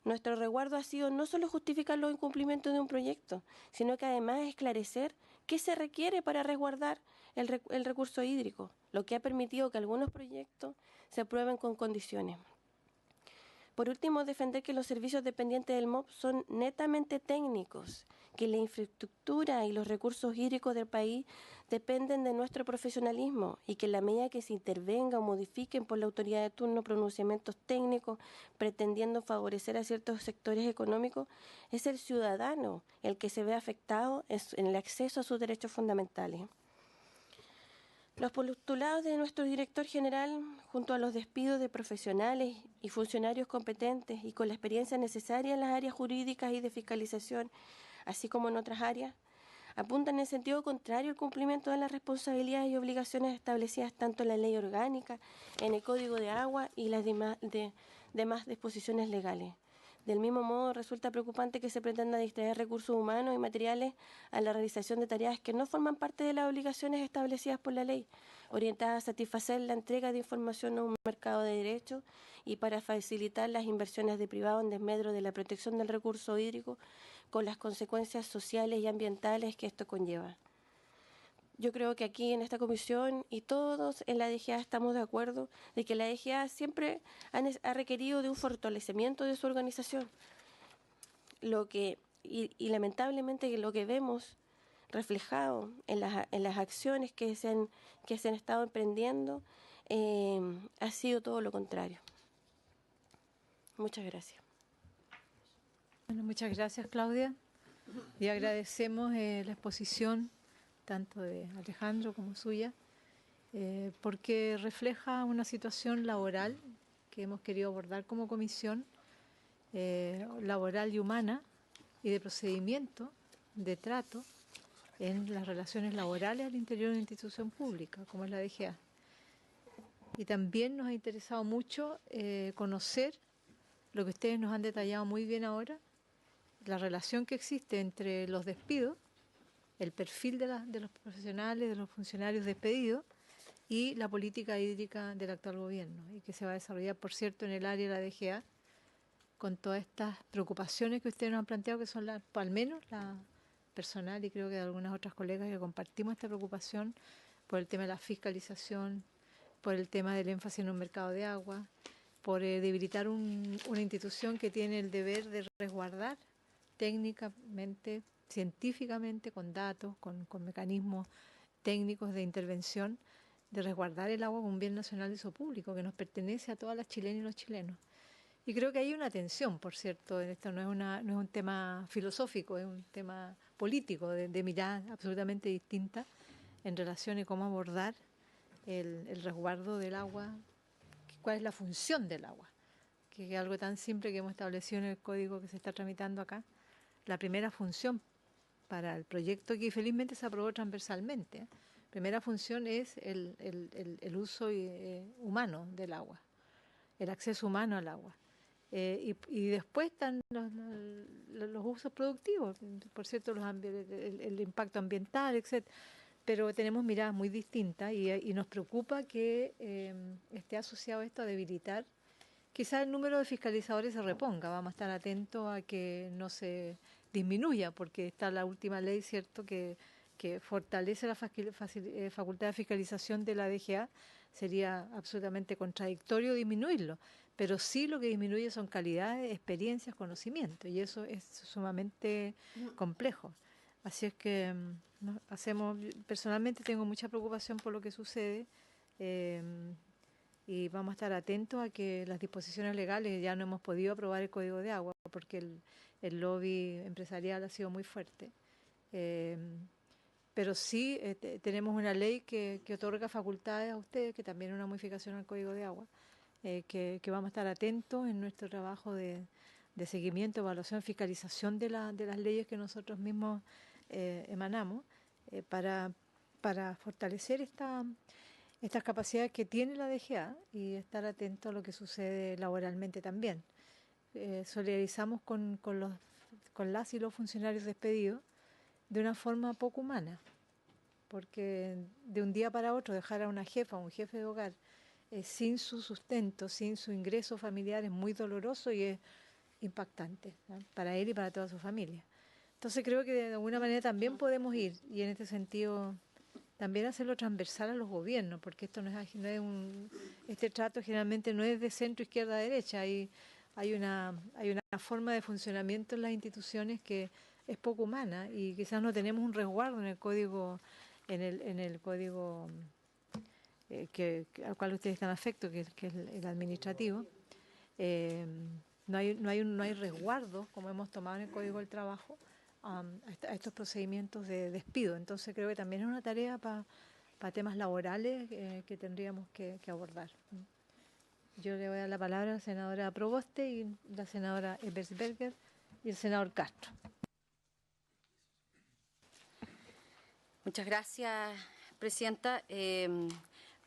nuestro resguardo ha sido no solo justificar los incumplimientos de un proyecto, sino que además esclarecer qué se requiere para resguardar el recurso hídrico, lo que ha permitido que algunos proyectos se aprueben con condiciones. Por último, defender que los servicios dependientes del MOP son netamente técnicos, que la infraestructura y los recursos hídricos del país dependen de nuestro profesionalismo y que en la medida que se intervenga o modifiquen por la autoridad de turno pronunciamientos técnicos pretendiendo favorecer a ciertos sectores económicos, es el ciudadano el que se ve afectado en el acceso a sus derechos fundamentales. Los postulados de nuestro director general, junto a los despidos de profesionales y funcionarios competentes y con la experiencia necesaria en las áreas jurídicas y de fiscalización, así como en otras áreas, apuntan en sentido contrario al cumplimiento de las responsabilidades y obligaciones establecidas tanto en la ley orgánica, en el Código de Agua y las demás disposiciones legales. Del mismo modo, resulta preocupante que se pretenda distraer recursos humanos y materiales a la realización de tareas que no forman parte de las obligaciones establecidas por la ley, orientadas a satisfacer la entrega de información a un mercado de derechos y para facilitar las inversiones de privado en desmedro de la protección del recurso hídrico con las consecuencias sociales y ambientales que esto conlleva. Yo creo que aquí en esta comisión y todos en la DGA estamos de acuerdo de que la DGA siempre ha requerido de un fortalecimiento de su organización. Y lamentablemente lo que vemos reflejado en las acciones que se han estado emprendiendo ha sido todo lo contrario. Muchas gracias. Bueno, muchas gracias, Claudia. Y agradecemos la exposición tanto de Alejandro como suya, porque refleja una situación laboral que hemos querido abordar como comisión, laboral y humana, y de procedimiento, de trato en las relaciones laborales al interior de una institución pública, como es la DGA. Y también nos ha interesado mucho conocer lo que ustedes nos han detallado muy bien ahora, la relación que existe entre los despidos, el perfil de los profesionales, de los funcionarios despedidos y la política hídrica del actual gobierno, y que se va a desarrollar, por cierto, en el área de la DGA, con todas estas preocupaciones que ustedes nos han planteado, que son al menos la personal, y creo que de algunas otras colegas que compartimos esta preocupación por el tema de la fiscalización, por el tema del énfasis en un mercado de agua, por debilitar una institución que tiene el deber de resguardar técnicamente, científicamente, con datos, con mecanismos técnicos de intervención, de resguardar el agua como un bien nacional de uso público, que nos pertenece a todas las chilenas y los chilenos. Y creo que hay una tensión, por cierto, en esto no es un tema filosófico, es un tema político, de mirada absolutamente distinta en relación a cómo abordar el resguardo del agua, cuál es la función del agua, que es algo tan simple que hemos establecido en el código que se está tramitando acá. La primera función para el proyecto, que felizmente se aprobó transversalmente, primera función es el uso humano del agua, el acceso humano al agua. Y después están los usos productivos, por cierto, el impacto ambiental, etc. Pero tenemos miradas muy distintas y nos preocupa que esté asociado esto a debilitar. Quizás el número de fiscalizadores se reponga, vamos a estar atentos a que no se disminuya, porque está la última ley, ¿cierto?, que fortalece la facultad de fiscalización de la DGA. Sería absolutamente contradictorio disminuirlo, pero sí lo que disminuye son calidades, experiencias, conocimientos, y eso es sumamente complejo. Así es que personalmente tengo mucha preocupación por lo que sucede, y vamos a estar atentos a que las disposiciones legales, ya no hemos podido aprobar el Código de Agua porque el lobby empresarial ha sido muy fuerte, pero sí tenemos una ley que otorga facultades a ustedes, que también es una modificación al Código de Agua, que vamos a estar atentos en nuestro trabajo de seguimiento, evaluación, fiscalización de las leyes que nosotros mismos emanamos, para fortalecer estas capacidades que tiene la DGA y estar atento a lo que sucede laboralmente también. Solidarizamos con las y los funcionarios despedidos de una forma poco humana, porque de un día para otro dejar a una jefa, a un jefe de hogar, sin su sustento, sin su ingreso familiar, es muy doloroso y es impactante, ¿no?, para él y para toda su familia. Entonces creo que de alguna manera también podemos ir, y en este sentido también hacerlo transversal a los gobiernos, porque esto este trato generalmente no es de centro, izquierda, derecha. Hay hay una forma de funcionamiento en las instituciones que es poco humana y quizás no tenemos un resguardo en el código, en el código al cual ustedes están afectos, que es el administrativo. No hay resguardo, como hemos tomado en el Código del Trabajo, a estos procedimientos de despido. Entonces creo que también es una tarea para temas laborales que tendríamos que abordar. Yo le voy a dar la palabra a la senadora Proboste y la senadora Ebersberger y el senador Castro. Muchas gracias, presidenta.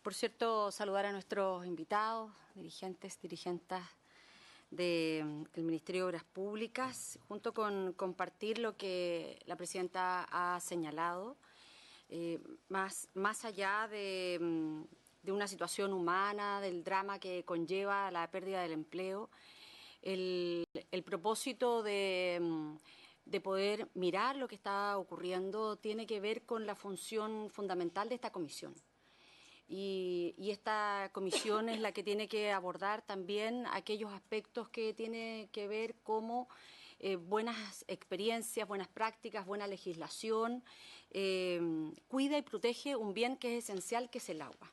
Por cierto, saludar a nuestros invitados, dirigentas del Ministerio de Obras Públicas, junto con compartir lo que la presidenta ha señalado, más allá de una situación humana, del drama que conlleva la pérdida del empleo, el propósito de poder mirar lo que está ocurriendo tiene que ver con la función fundamental de esta comisión. Y esta comisión es la que tiene que abordar también aquellos aspectos que tiene que ver como buenas experiencias, buenas prácticas, buena legislación, cuida y protege un bien que es esencial, que es el agua.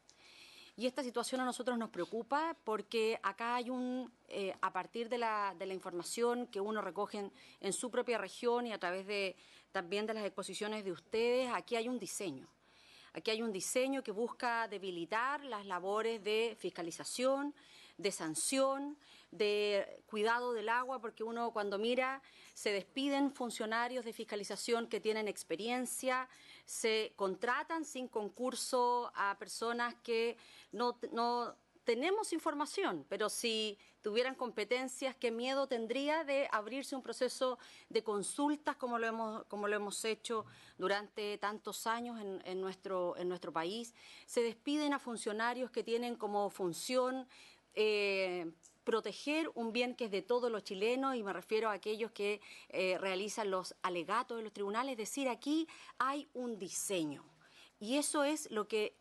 Y esta situación a nosotros nos preocupa porque acá hay a partir de la información que uno recoge en su propia región y a través también de las exposiciones de ustedes, aquí hay un diseño. Aquí hay un diseño que busca debilitar las labores de fiscalización, de sanción, de cuidado del agua, porque uno cuando mira se despiden funcionarios de fiscalización que tienen experiencia, se contratan sin concurso a personas que no tenemos información, pero si tuvieran competencias, ¿qué miedo tendría de abrirse un proceso de consultas como lo hemos hecho durante tantos años en nuestro país? Se despiden a funcionarios que tienen como función proteger un bien que es de todos los chilenos, y me refiero a aquellos que realizan los alegatos de los tribunales. Es decir, aquí hay un diseño. Y eso es lo que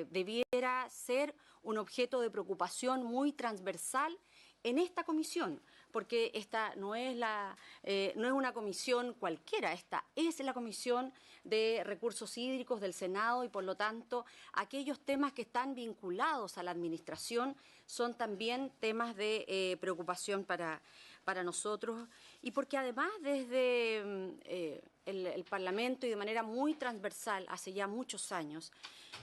debiera ser un objeto de preocupación muy transversal en esta comisión, porque esta no es una comisión cualquiera, esta es la Comisión de Recursos Hídricos del Senado, y por lo tanto aquellos temas que están vinculados a la administración son también temas de preocupación para nosotros, y porque además desde el Parlamento y de manera muy transversal hace ya muchos años,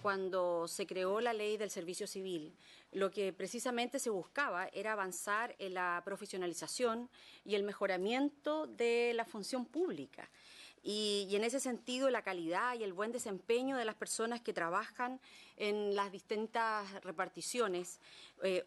cuando se creó la ley del servicio civil, lo que precisamente se buscaba era avanzar en la profesionalización y el mejoramiento de la función pública. Y en ese sentido, la calidad y el buen desempeño de las personas que trabajan en las distintas reparticiones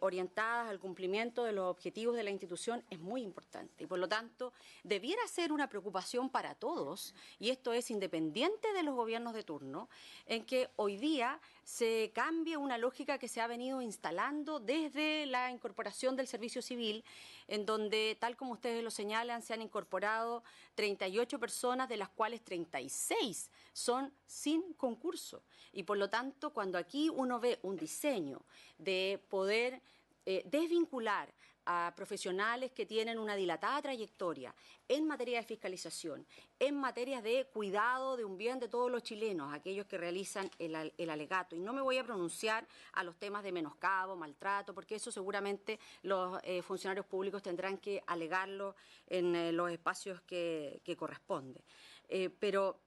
orientadas al cumplimiento de los objetivos de la institución es muy importante. Y por lo tanto, debiera ser una preocupación para todos, y esto es independiente de los gobiernos de turno, en que hoy día se cambie una lógica que se ha venido instalando desde la incorporación del servicio civil, en donde, tal como ustedes lo señalan, se han incorporado 38 personas, de las cuales 36 son sin concurso. Y por lo tanto, cuando aquí uno ve un diseño de poder desvincular a profesionales que tienen una dilatada trayectoria en materia de fiscalización, en materia de cuidado de un bien de todos los chilenos, aquellos que realizan el alegato. Y no me voy a pronunciar a los temas de menoscabo, maltrato, porque eso seguramente los funcionarios públicos tendrán que alegarlo en los espacios que corresponde. Pero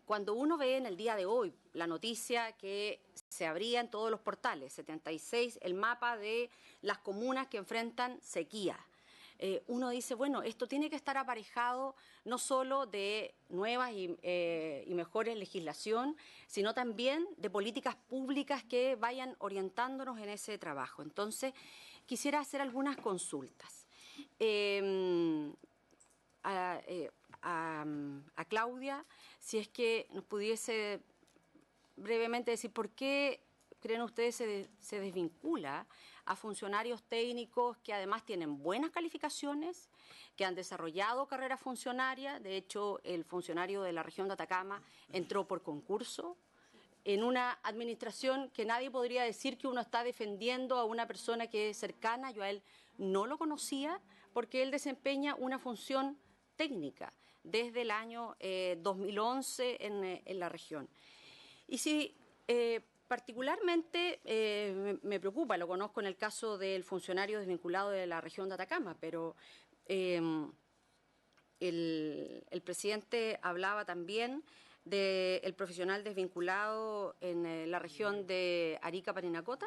cuando uno ve en el día de hoy la noticia que se abría en todos los portales, 76, el mapa de las comunas que enfrentan sequía, uno dice, bueno, esto tiene que estar aparejado no solo de nuevas y mejores legislación, sino también de políticas públicas que vayan orientándonos en ese trabajo. Entonces, quisiera hacer algunas consultas. A Claudia, si es que nos pudiese brevemente decir por qué creen ustedes se desvincula a funcionarios técnicos que además tienen buenas calificaciones, que han desarrollado carrera funcionaria. De hecho, el funcionario de la región de Atacama entró por concurso, en una administración que nadie podría decir que uno está defendiendo a una persona que es cercana. Yo a él no lo conocía porque él desempeña una función técnica desde el año 2011 en la región. Y si particularmente me preocupa, lo conozco en el caso del funcionario desvinculado de la región de Atacama, pero el presidente hablaba también del profesional desvinculado en la región de Arica-Parinacota,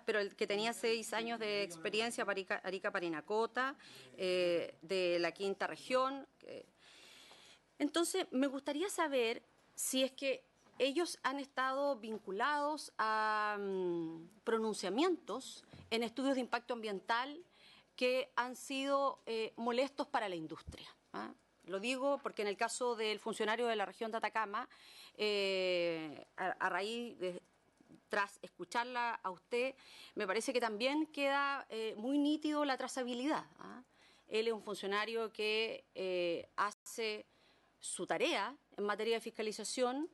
pero el que tenía 6 años de experiencia para Arica-Parinacota, de la quinta región. Entonces, me gustaría saber si es que ellos han estado vinculados a pronunciamientos en estudios de impacto ambiental que han sido molestos para la industria. Lo digo porque en el caso del funcionario de la región de Atacama, a raíz de, tras escucharla a usted, me parece que también queda muy nítido la trazabilidad. Él es un funcionario que hace su tarea en materia de fiscalización,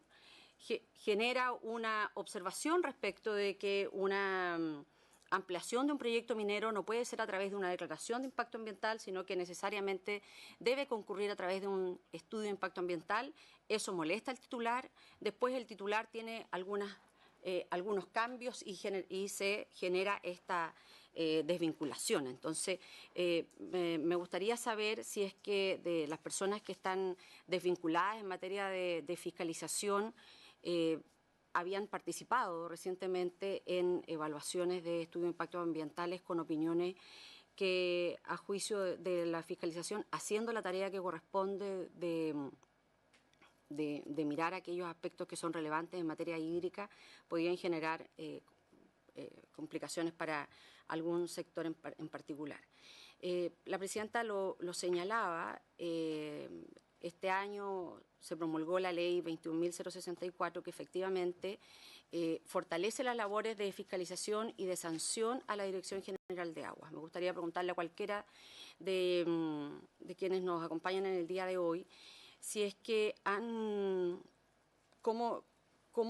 genera una observación respecto de que una ampliación de un proyecto minero no puede ser a través de una declaración de impacto ambiental, sino que necesariamente debe concurrir a través de un estudio de impacto ambiental. Eso molesta al titular. Después el titular tiene algunos cambios y se genera esta desvinculación. Entonces, me gustaría saber si es que de las personas que están desvinculadas en materia de fiscalización habían participado recientemente en evaluaciones de estudios de impactos ambientales con opiniones que, a juicio de la fiscalización, haciendo la tarea que corresponde de mirar aquellos aspectos que son relevantes en materia hídrica, podían generar complicaciones para algún sector en particular. La presidenta lo señalaba, este año se promulgó la ley 21.064 que efectivamente fortalece las labores de fiscalización y de sanción a la Dirección General de Aguas. Me gustaría preguntarle a cualquiera de quienes nos acompañan en el día de hoy si es que cómo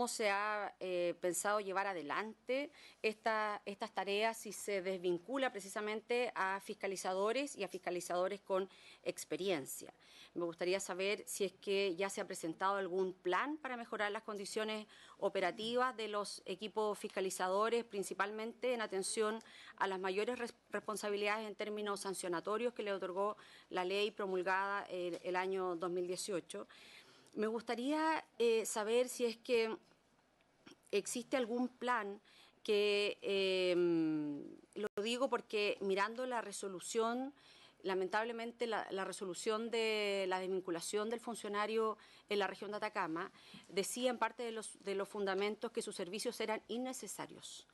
se ha pensado llevar adelante estas tareas, si se desvincula precisamente a fiscalizadores y a fiscalizadores con experiencia. Me gustaría saber si es que ya se ha presentado algún plan para mejorar las condiciones operativas de los equipos fiscalizadores, principalmente en atención a las mayores responsabilidades en términos sancionatorios que le otorgó la ley promulgada el año 2018. Me gustaría saber si es que existe algún plan que, lo digo porque mirando la resolución, lamentablemente la resolución de la desvinculación del funcionario en la región de Atacama decía en parte de los fundamentos que sus servicios eran innecesarios.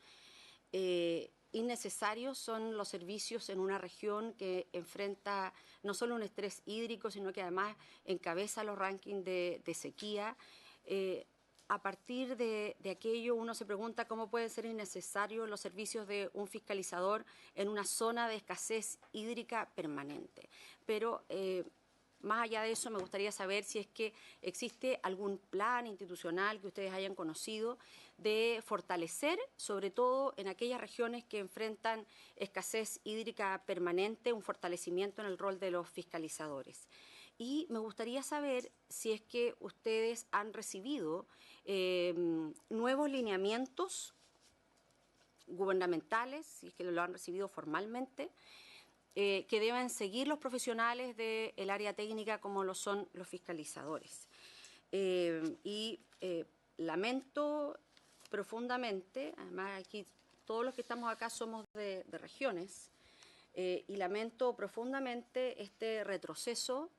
Innecesarios son los servicios en una región que enfrenta no solo un estrés hídrico, sino que además encabeza los rankings de sequía. A partir de aquello uno se pregunta cómo pueden ser innecesarios los servicios de un fiscalizador en una zona de escasez hídrica permanente. Pero más allá de eso, me gustaría saber si es que existe algún plan institucional que ustedes hayan conocido de fortalecer, sobre todo en aquellas regiones que enfrentan escasez hídrica permanente, un fortalecimiento en el rol de los fiscalizadores. Y me gustaría saber si es que ustedes han recibido nuevos lineamientos gubernamentales, si es que lo han recibido formalmente, que deben seguir los profesionales del área técnica como lo son los fiscalizadores. Lamento profundamente, además aquí todos los que estamos acá somos de regiones, y lamento profundamente este retroceso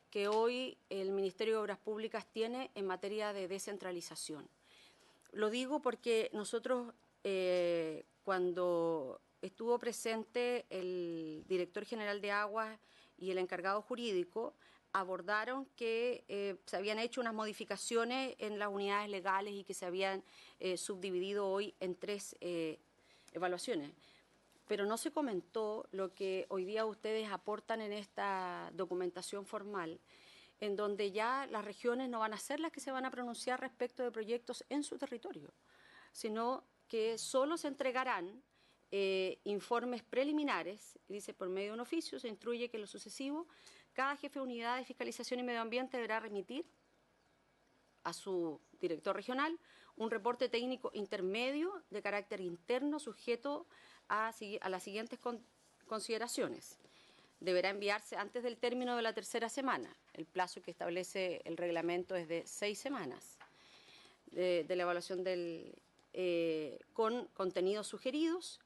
que hoy el Ministerio de Obras Públicas tiene en materia de descentralización. Lo digo porque nosotros, cuando estuvo presente el director general de Aguas y el encargado jurídico, abordaron que se habían hecho unas modificaciones en las unidades legales y que se habían subdividido hoy en 3 evaluaciones. Pero no se comentó lo que hoy día ustedes aportan en esta documentación formal, en donde ya las regiones no van a ser las que se van a pronunciar respecto de proyectos en su territorio, sino que solo se entregarán informes preliminares, dice por medio de un oficio, se instruye que en lo sucesivo cada jefe de unidad de fiscalización y medio ambiente deberá remitir a su director regional un reporte técnico intermedio de carácter interno sujeto a las siguientes consideraciones. Deberá enviarse antes del término de la tercera semana. El plazo que establece el reglamento es de 6 semanas de la evaluación con contenidos sugeridos,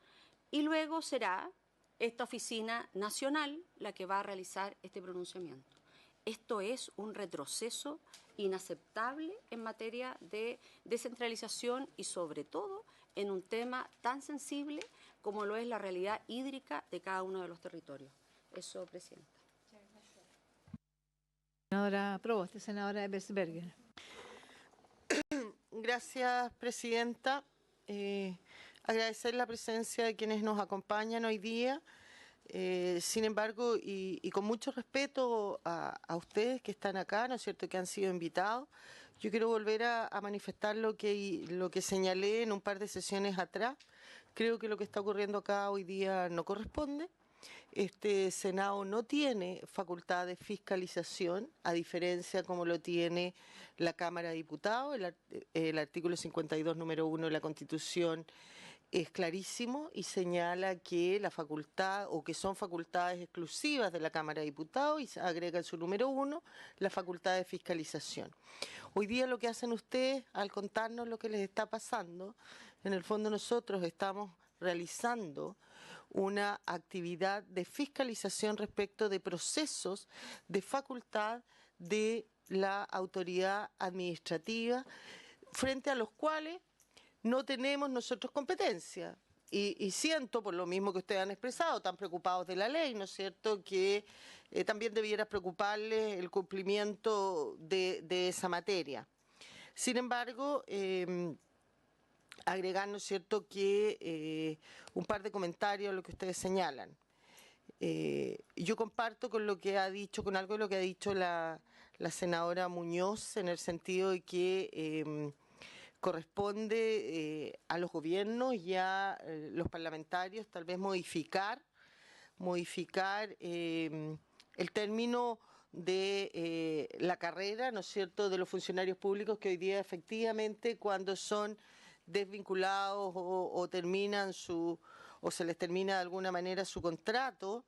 y luego será esta oficina nacional la que va a realizar este pronunciamiento. Esto es un retroceso inaceptable en materia de descentralización y sobre todo en un tema tan sensible como lo es la realidad hídrica de cada uno de los territorios. Eso, Presidenta. Senadora Proboste, senadora Ebersberger. Gracias, Presidenta. Agradecer la presencia de quienes nos acompañan hoy día. Sin embargo, y con mucho respeto a ustedes que están acá, ¿no es cierto?, que han sido invitados, yo quiero volver a manifestar lo que señalé en un par de sesiones atrás. Creo que lo que está ocurriendo acá hoy día no corresponde. Este Senado no tiene facultad de fiscalización, a diferencia como lo tiene la Cámara de Diputados. El artículo 52, número 1 de la Constitución es clarísimo y señala que la facultad o que son facultades exclusivas de la Cámara de Diputados, y se agrega en su número 1 la facultad de fiscalización. Hoy día lo que hacen ustedes al contarnos lo que les está pasando, en el fondo nosotros estamos realizando una actividad de fiscalización respecto de procesos de facultad de la autoridad administrativa, frente a los cuales no tenemos nosotros competencia. Y siento, por lo mismo que ustedes han expresado, tan preocupados de la ley, ¿no es cierto?, que también debiera preocuparles el cumplimiento de esa materia. Sin embargo, agregar, ¿no es cierto?, que un par de comentarios a lo que ustedes señalan. Yo comparto con lo que ha dicho, con algo de lo que ha dicho la senadora Muñoz, en el sentido de que corresponde a los gobiernos y a los parlamentarios tal vez modificar el término de la carrera, ¿no es cierto?, de los funcionarios públicos, que hoy día efectivamente cuando son desvinculados o terminan o se les termina de alguna manera su contrato,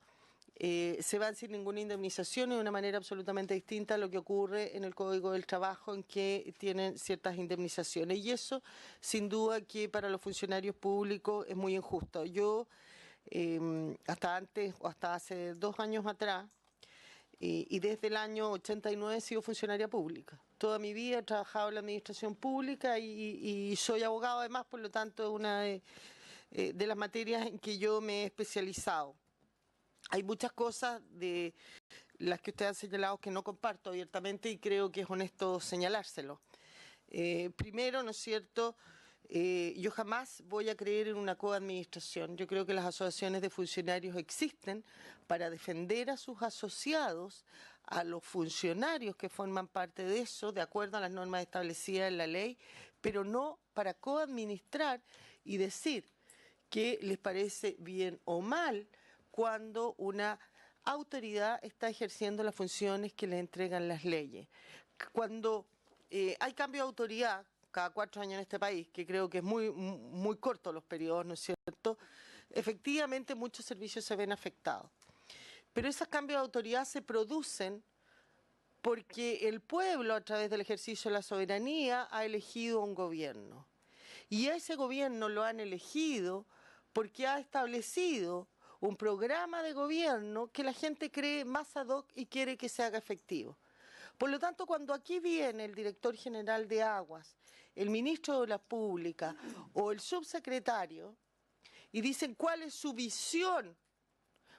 se van sin ninguna indemnización, y de una manera absolutamente distinta a lo que ocurre en el Código del Trabajo, en que tienen ciertas indemnizaciones. Y eso, sin duda, que para los funcionarios públicos es muy injusto. Yo, hasta hace 2 años atrás, y desde el año 89 he sido funcionaria pública. Toda mi vida he trabajado en la administración pública y soy abogado además, por lo tanto, es una de las materias en que yo me he especializado. Hay muchas cosas de las que ustedes han señalado que no comparto abiertamente y creo que es honesto señalárselo. Primero, ¿no es cierto?, yo jamás voy a creer en una coadministración. Yo creo que las asociaciones de funcionarios existen para defender a sus asociados, a los funcionarios que forman parte de eso, de acuerdo a las normas establecidas en la ley, pero no para coadministrar y decir que les parece bien o mal cuando una autoridad está ejerciendo las funciones que le entregan las leyes. Cuando hay cambio de autoridad cada 4 años en este país, que creo que es muy corto los periodos, ¿no es cierto?, efectivamente muchos servicios se ven afectados. Pero esos cambios de autoridad se producen porque el pueblo, a través del ejercicio de la soberanía, ha elegido un gobierno. Y a ese gobierno lo han elegido porque ha establecido un programa de gobierno que la gente cree más ad hoc y quiere que se haga efectivo. Por lo tanto, cuando aquí viene el director general de Aguas, el ministro de Obras Públicas o el subsecretario y dicen cuál es su visión,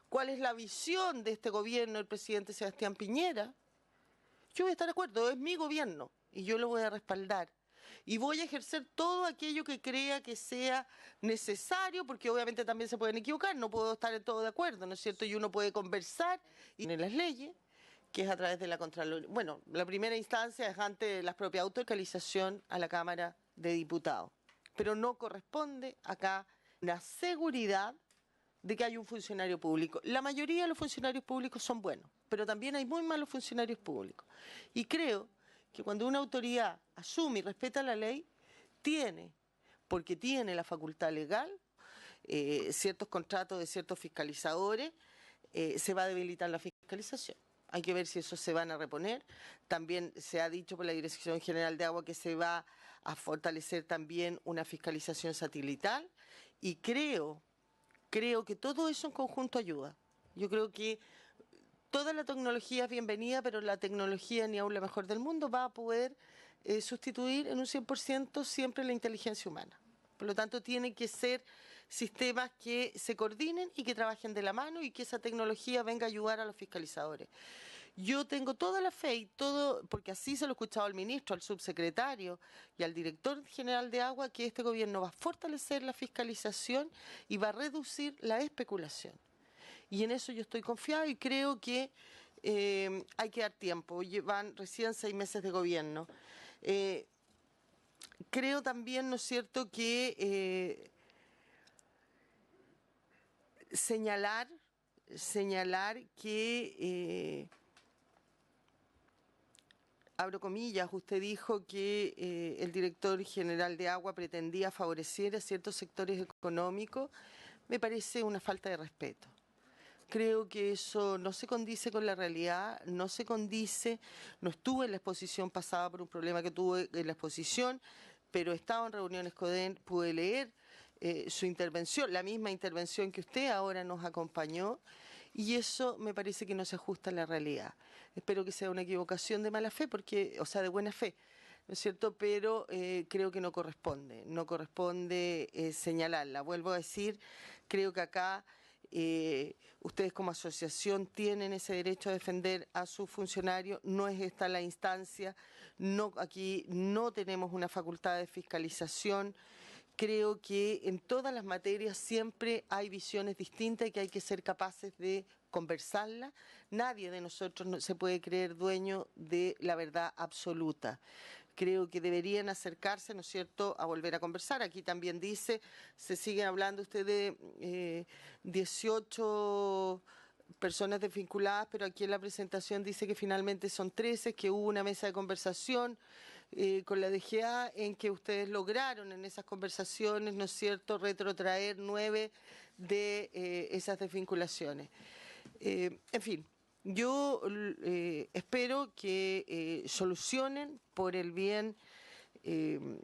cuál es la visión de este gobierno del presidente Sebastián Piñera, yo voy a estar de acuerdo, es mi gobierno y yo lo voy a respaldar. Y voy a ejercer todo aquello que crea que sea necesario, porque obviamente también se pueden equivocar, no puedo estar en todo de acuerdo, ¿no es cierto? Y uno puede conversar y en las leyes que es a través de la Contraloría. Bueno, la primera instancia es ante la propia autofiscalización a la Cámara de Diputados, pero no corresponde acá una seguridad de que hay un funcionario público. La mayoría de los funcionarios públicos son buenos, pero también hay muy malos funcionarios públicos. Y creo que cuando una autoridad asume y respeta la ley, porque tiene la facultad legal, ciertos contratos de ciertos fiscalizadores, se va a debilitar la fiscalización. Hay que ver si eso se van a reponer. También se ha dicho por la Dirección General de Agua que se va a fortalecer también una fiscalización satelital y creo que todo eso en conjunto ayuda. Yo creo que toda la tecnología es bienvenida, pero la tecnología, ni aún la mejor del mundo, va a poder sustituir en un 100% siempre la inteligencia humana. Por lo tanto, tienen que ser sistemas que se coordinen y que trabajen de la mano y que esa tecnología venga a ayudar a los fiscalizadores. Yo tengo toda la fe y todo, porque así se lo he escuchado al ministro, al subsecretario y al director general de Agua, que este gobierno va a fortalecer la fiscalización y va a reducir la especulación. Y en eso yo estoy confiada y creo que hay que dar tiempo. Llevan recién 6 meses de gobierno. Creo también, ¿no es cierto?, que señalar que, abro comillas, usted dijo que el director general de Agua pretendía favorecer a ciertos sectores económicos. Me parece una falta de respeto. Creo que eso no se condice con la realidad, no se condice. No estuve en la exposición pasada por un problema que tuve en la exposición, pero he estado en reuniones con él, pude leer su intervención, la misma intervención que usted ahora nos acompañó, y eso me parece que no se ajusta a la realidad. Espero que sea una equivocación de mala fe, o sea, de buena fe, ¿no es cierto? Pero creo que no corresponde señalarla. Vuelvo a decir, creo que acá ustedes como asociación tienen ese derecho a defender a sus funcionarios, no es esta la instancia, aquí no tenemos una facultad de fiscalización. Creo que en todas las materias siempre hay visiones distintas y que hay que ser capaces de conversarlas. Nadie de nosotros se puede creer dueño de la verdad absoluta. Creo que deberían acercarse, ¿no es cierto?, a volver a conversar. Aquí también dice, se siguen hablando ustedes de 18 personas desvinculadas, pero aquí en la presentación dice que finalmente son 13, que hubo una mesa de conversación con la DGA en que ustedes lograron en esas conversaciones, ¿no es cierto?, retrotraer 9 de esas desvinculaciones. En fin, yo espero que solucionen por el bien de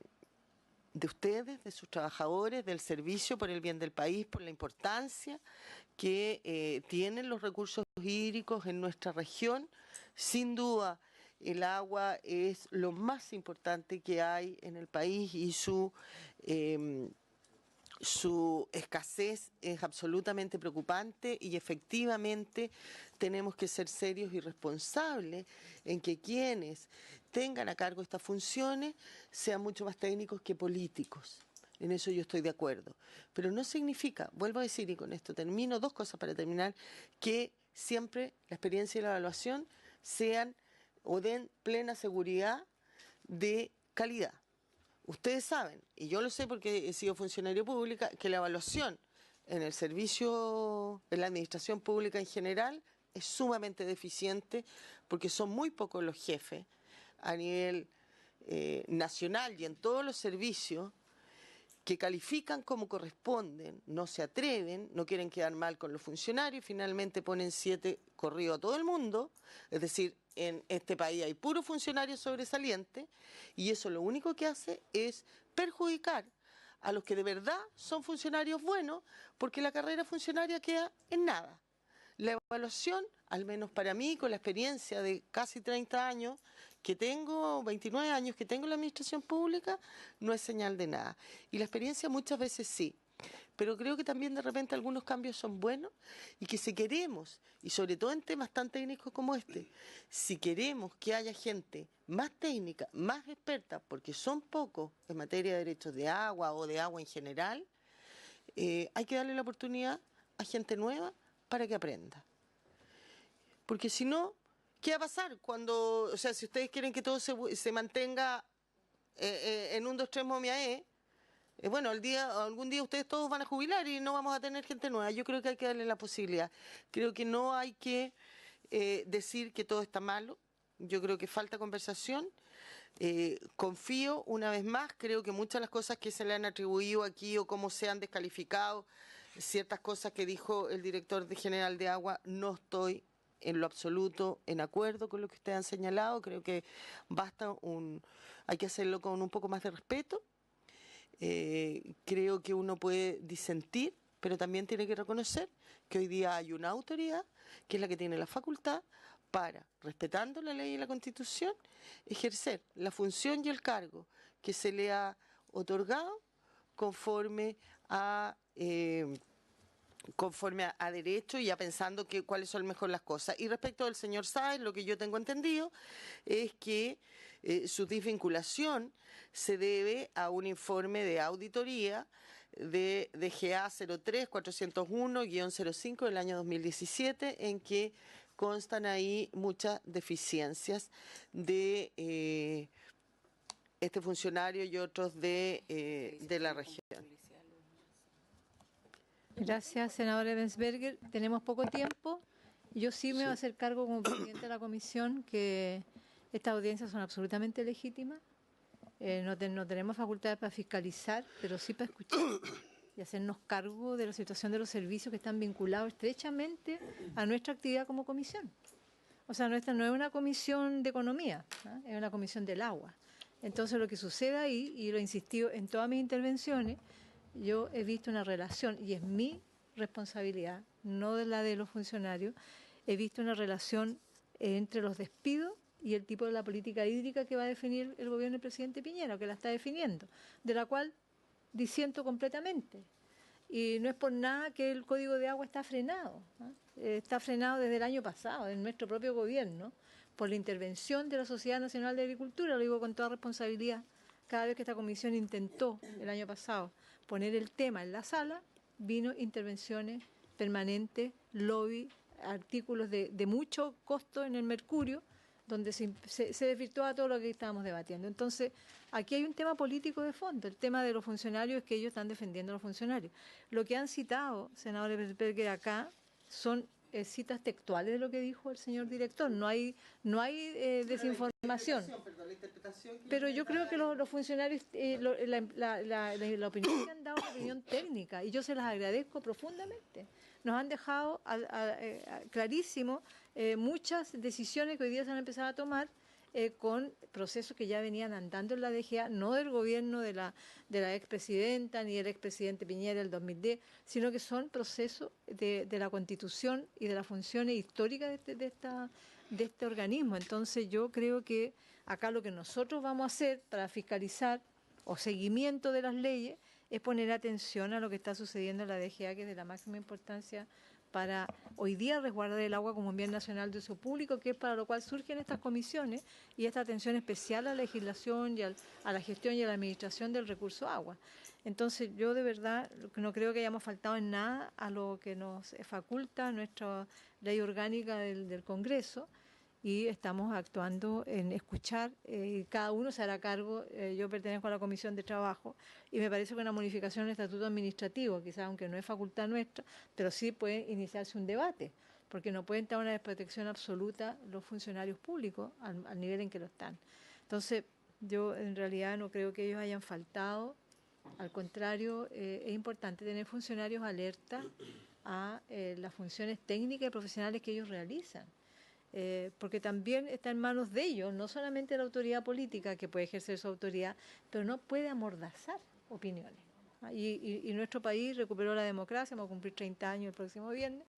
ustedes, de sus trabajadores, del servicio, por el bien del país, por la importancia que tienen los recursos hídricos en nuestra región. Sin duda, el agua es lo más importante que hay en el país y su escasez es absolutamente preocupante y efectivamente tenemos que ser serios y responsables en que quienes tengan a cargo estas funciones sean mucho más técnicos que políticos. En eso yo estoy de acuerdo. Pero no significa, vuelvo a decir y con esto termino, 2 cosas para terminar, que siempre la experiencia y la evaluación sean o den plena seguridad de calidad. Ustedes saben, y yo lo sé porque he sido funcionario pública, que la evaluación en el servicio, en la administración pública en general, es sumamente deficiente porque son muy pocos los jefes a nivel nacional y en todos los servicios que califican como corresponden, no se atreven, no quieren quedar mal con los funcionarios, finalmente ponen 7 corridos a todo el mundo, es decir, en este país hay puros funcionarios sobresalientes y eso lo único que hace es perjudicar a los que de verdad son funcionarios buenos porque la carrera funcionaria queda en nada. La evaluación, al menos para mí, con la experiencia de casi 30 años que tengo, 29 años que tengo en la administración pública, no es señal de nada. Y la experiencia muchas veces sí. Pero creo que también de repente algunos cambios son buenos y que si queremos, y sobre todo en temas tan técnicos como este, si queremos que haya gente más técnica, más experta, porque son pocos en materia de derechos de agua o de agua en general, hay que darle la oportunidad a gente nueva para que aprenda. Porque si no, ¿qué va a pasar cuando, o sea, si ustedes quieren que todo se mantenga en un 2, 3 momiae, bueno, algún día ustedes todos van a jubilar y no vamos a tener gente nueva. Yo creo que hay que darle la posibilidad. Creo que no hay que decir que todo está malo. Yo creo que falta conversación. Confío una vez más, creo que muchas de las cosas que se le han atribuido aquí o cómo se han descalificado, ciertas cosas que dijo el director general de Agua, no estoy en lo absoluto en acuerdo con lo que ustedes han señalado. Creo que hay que hacerlo con un poco más de respeto. Creo que uno puede disentir, pero también tiene que reconocer que hoy día hay una autoridad que es la que tiene la facultad para, respetando la ley y la Constitución, ejercer la función y el cargo que se le ha otorgado conforme a derecho y ya pensando cuáles son mejor las cosas. Y respecto del señor Sáez, lo que yo tengo entendido es que su desvinculación se debe a un informe de auditoría de DGA 03-401-05 del año 2017, en que constan ahí muchas deficiencias de este funcionario y otros de la región. Gracias, senadora Ebensberger. Tenemos poco tiempo. Yo sí me voy a hacer cargo como presidente de la comisión que estas audiencias son absolutamente legítimas. No tenemos facultades para fiscalizar, pero sí para escuchar y hacernos cargo de la situación de los servicios que están vinculados estrechamente a nuestra actividad como comisión. O sea, nuestra no es una comisión de economía, ¿no? Es una comisión del agua. Entonces, lo que sucede ahí, y lo he insistido en todas mis intervenciones, yo he visto una relación, y es mi responsabilidad, no de la de los funcionarios, he visto una relación entre los despidos y el tipo de la política hídrica que va a definir el gobierno del presidente Piñera, o que la está definiendo, de la cual disiento completamente. Y no es por nada que el Código de Agua está frenado, ¿no? Está frenado desde el año pasado, en nuestro propio gobierno, por la intervención de la Sociedad Nacional de Agricultura, lo digo con toda responsabilidad. Cada vez que esta comisión intentó, el año pasado, poner el tema en la sala, vino intervenciones permanentes, lobby, artículos de mucho costo en el Mercurio, donde se desvirtuaba todo lo que estábamos debatiendo. Entonces, aquí hay un tema político de fondo. El tema de los funcionarios es que ellos están defendiendo a los funcionarios. Lo que han citado, senador Ebensberger, acá son citas textuales de lo que dijo el señor director. No hay desinformación. Pero yo creo que los funcionarios, la opinión que han dado es una opinión técnica, y yo se las agradezco profundamente. Nos han dejado clarísimo muchas decisiones que hoy día se han empezado a tomar con procesos que ya venían andando en la DGA, no del gobierno de la expresidenta ni del expresidente Piñera del 2010, sino que son procesos de la Constitución y de las funciones históricas de este organismo. Entonces yo creo que acá lo que nosotros vamos a hacer para fiscalizar o seguimiento de las leyes es poner atención a lo que está sucediendo en la DGA, que es de la máxima importancia para hoy día resguardar el agua como un bien nacional de uso público, que es para lo cual surgen estas comisiones y esta atención especial a la legislación y a la gestión y a la administración del recurso agua. Entonces yo de verdad no creo que hayamos faltado en nada a lo que nos faculta nuestra ley orgánica del Congreso, y estamos actuando en escuchar, cada uno se hará cargo. Yo pertenezco a la Comisión de Trabajo y me parece que una modificación del estatuto administrativo, quizás aunque no es facultad nuestra, pero sí puede iniciarse un debate, porque no pueden tener una desprotección absoluta los funcionarios públicos al nivel en que lo están. Entonces, yo en realidad no creo que ellos hayan faltado, al contrario, es importante tener funcionarios alerta a las funciones técnicas y profesionales que ellos realizan. Porque también está en manos de ellos, no solamente la autoridad política, que puede ejercer su autoridad, pero no puede amordazar opiniones. Y nuestro país recuperó la democracia, vamos a cumplir 30 años el próximo viernes,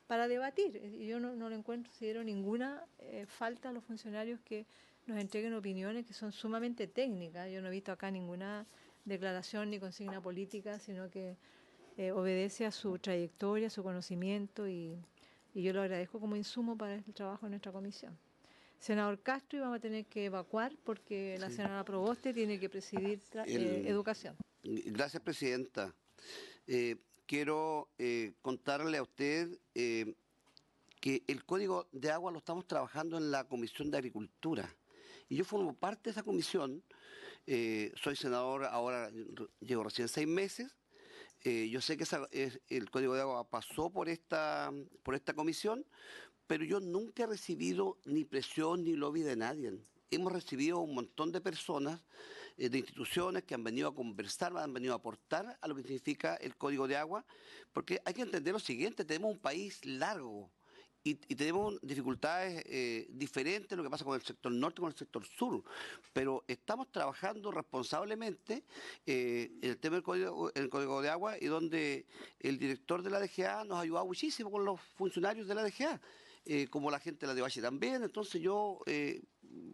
para debatir. Y yo no le considero ninguna falta a los funcionarios que nos entreguen opiniones que son sumamente técnicas. Yo no he visto acá ninguna declaración ni consigna política, sino que obedece a su trayectoria, a su conocimiento, y yo lo agradezco como insumo para el trabajo de nuestra comisión. Senador Castro, y vamos a tener que evacuar porque la senadora Proboste tiene que presidir educación. Gracias, presidenta. Quiero contarle a usted que el Código de Agua lo estamos trabajando en la Comisión de Agricultura. Y yo formo parte de esa comisión. Soy senador ahora, llevo recién 6 meses. Yo sé que el Código de Agua pasó por esta comisión, pero yo nunca he recibido ni presión ni lobby de nadie. Hemos recibido un montón de personas, de instituciones que han venido a conversar, han venido a aportar a lo que significa el Código de Agua, porque hay que entender lo siguiente: tenemos un país largo y tenemos dificultades diferentes, lo que pasa con el sector norte y con el sector sur, pero estamos trabajando responsablemente en el tema el Código de Agua, y donde el director de la DGA nos ha ayudado muchísimo con los funcionarios de la DGA. Como la gente de la DOH también. Entonces yo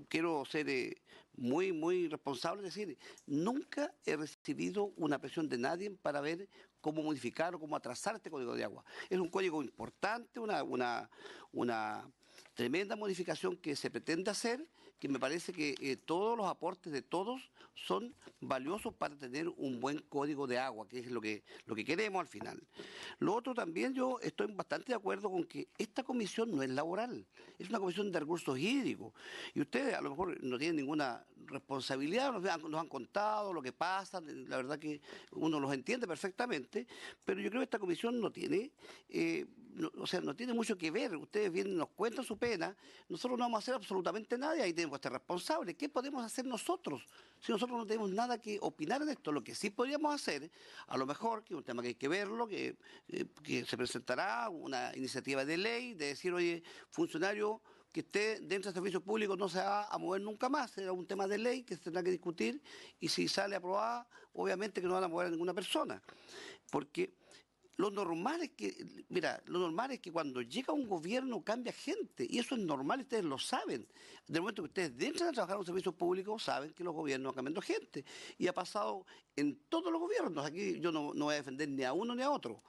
quiero ser muy responsable, es decir, nunca he recibido una presión de nadie para ver cómo modificar o cómo atrasar este Código de Agua. Es un código importante, una tremenda modificación que se pretende hacer, que me parece que todos los aportes de todos son valiosos para tener un buen Código de Agua, que es lo que queremos al final. Lo otro también, yo estoy bastante de acuerdo con que esta comisión no es laboral, es una comisión de recursos hídricos, y ustedes a lo mejor no tienen ninguna responsabilidad, nos han contado lo que pasa, la verdad que uno los entiende perfectamente, pero yo creo que esta comisión no tiene no tiene mucho que ver. Ustedes vienen, nos cuentan su pena, nosotros no vamos a hacer absolutamente nada, y ahí tenemos que ser responsables. ¿Qué podemos hacer nosotros si nosotros no tenemos nada que opinar en esto? Lo que sí podríamos hacer, a lo mejor, que es un tema que hay que verlo, que se presentará una iniciativa de ley de decir, oye, funcionario que esté dentro del servicio público no se va a mover nunca más. Será un tema de ley que se tendrá que discutir, y si sale aprobada, obviamente que no van a mover a ninguna persona. Porque lo normal es que cuando llega un gobierno cambia gente, y eso es normal, ustedes lo saben. Del momento que ustedes entran a trabajar en un servicio público, saben que los gobiernos van cambiando gente, y ha pasado en todos los gobiernos. Aquí yo no voy a defender ni a uno ni a otro.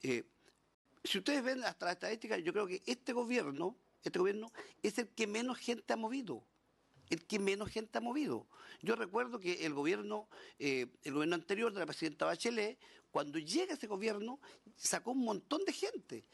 Si ustedes ven hasta la estadística, yo creo que este gobierno es el que menos gente ha movido. El que menos gente ha movido. Yo recuerdo que el gobierno anterior de la presidenta Bachelet, cuando llega ese gobierno, sacó un montón de gente.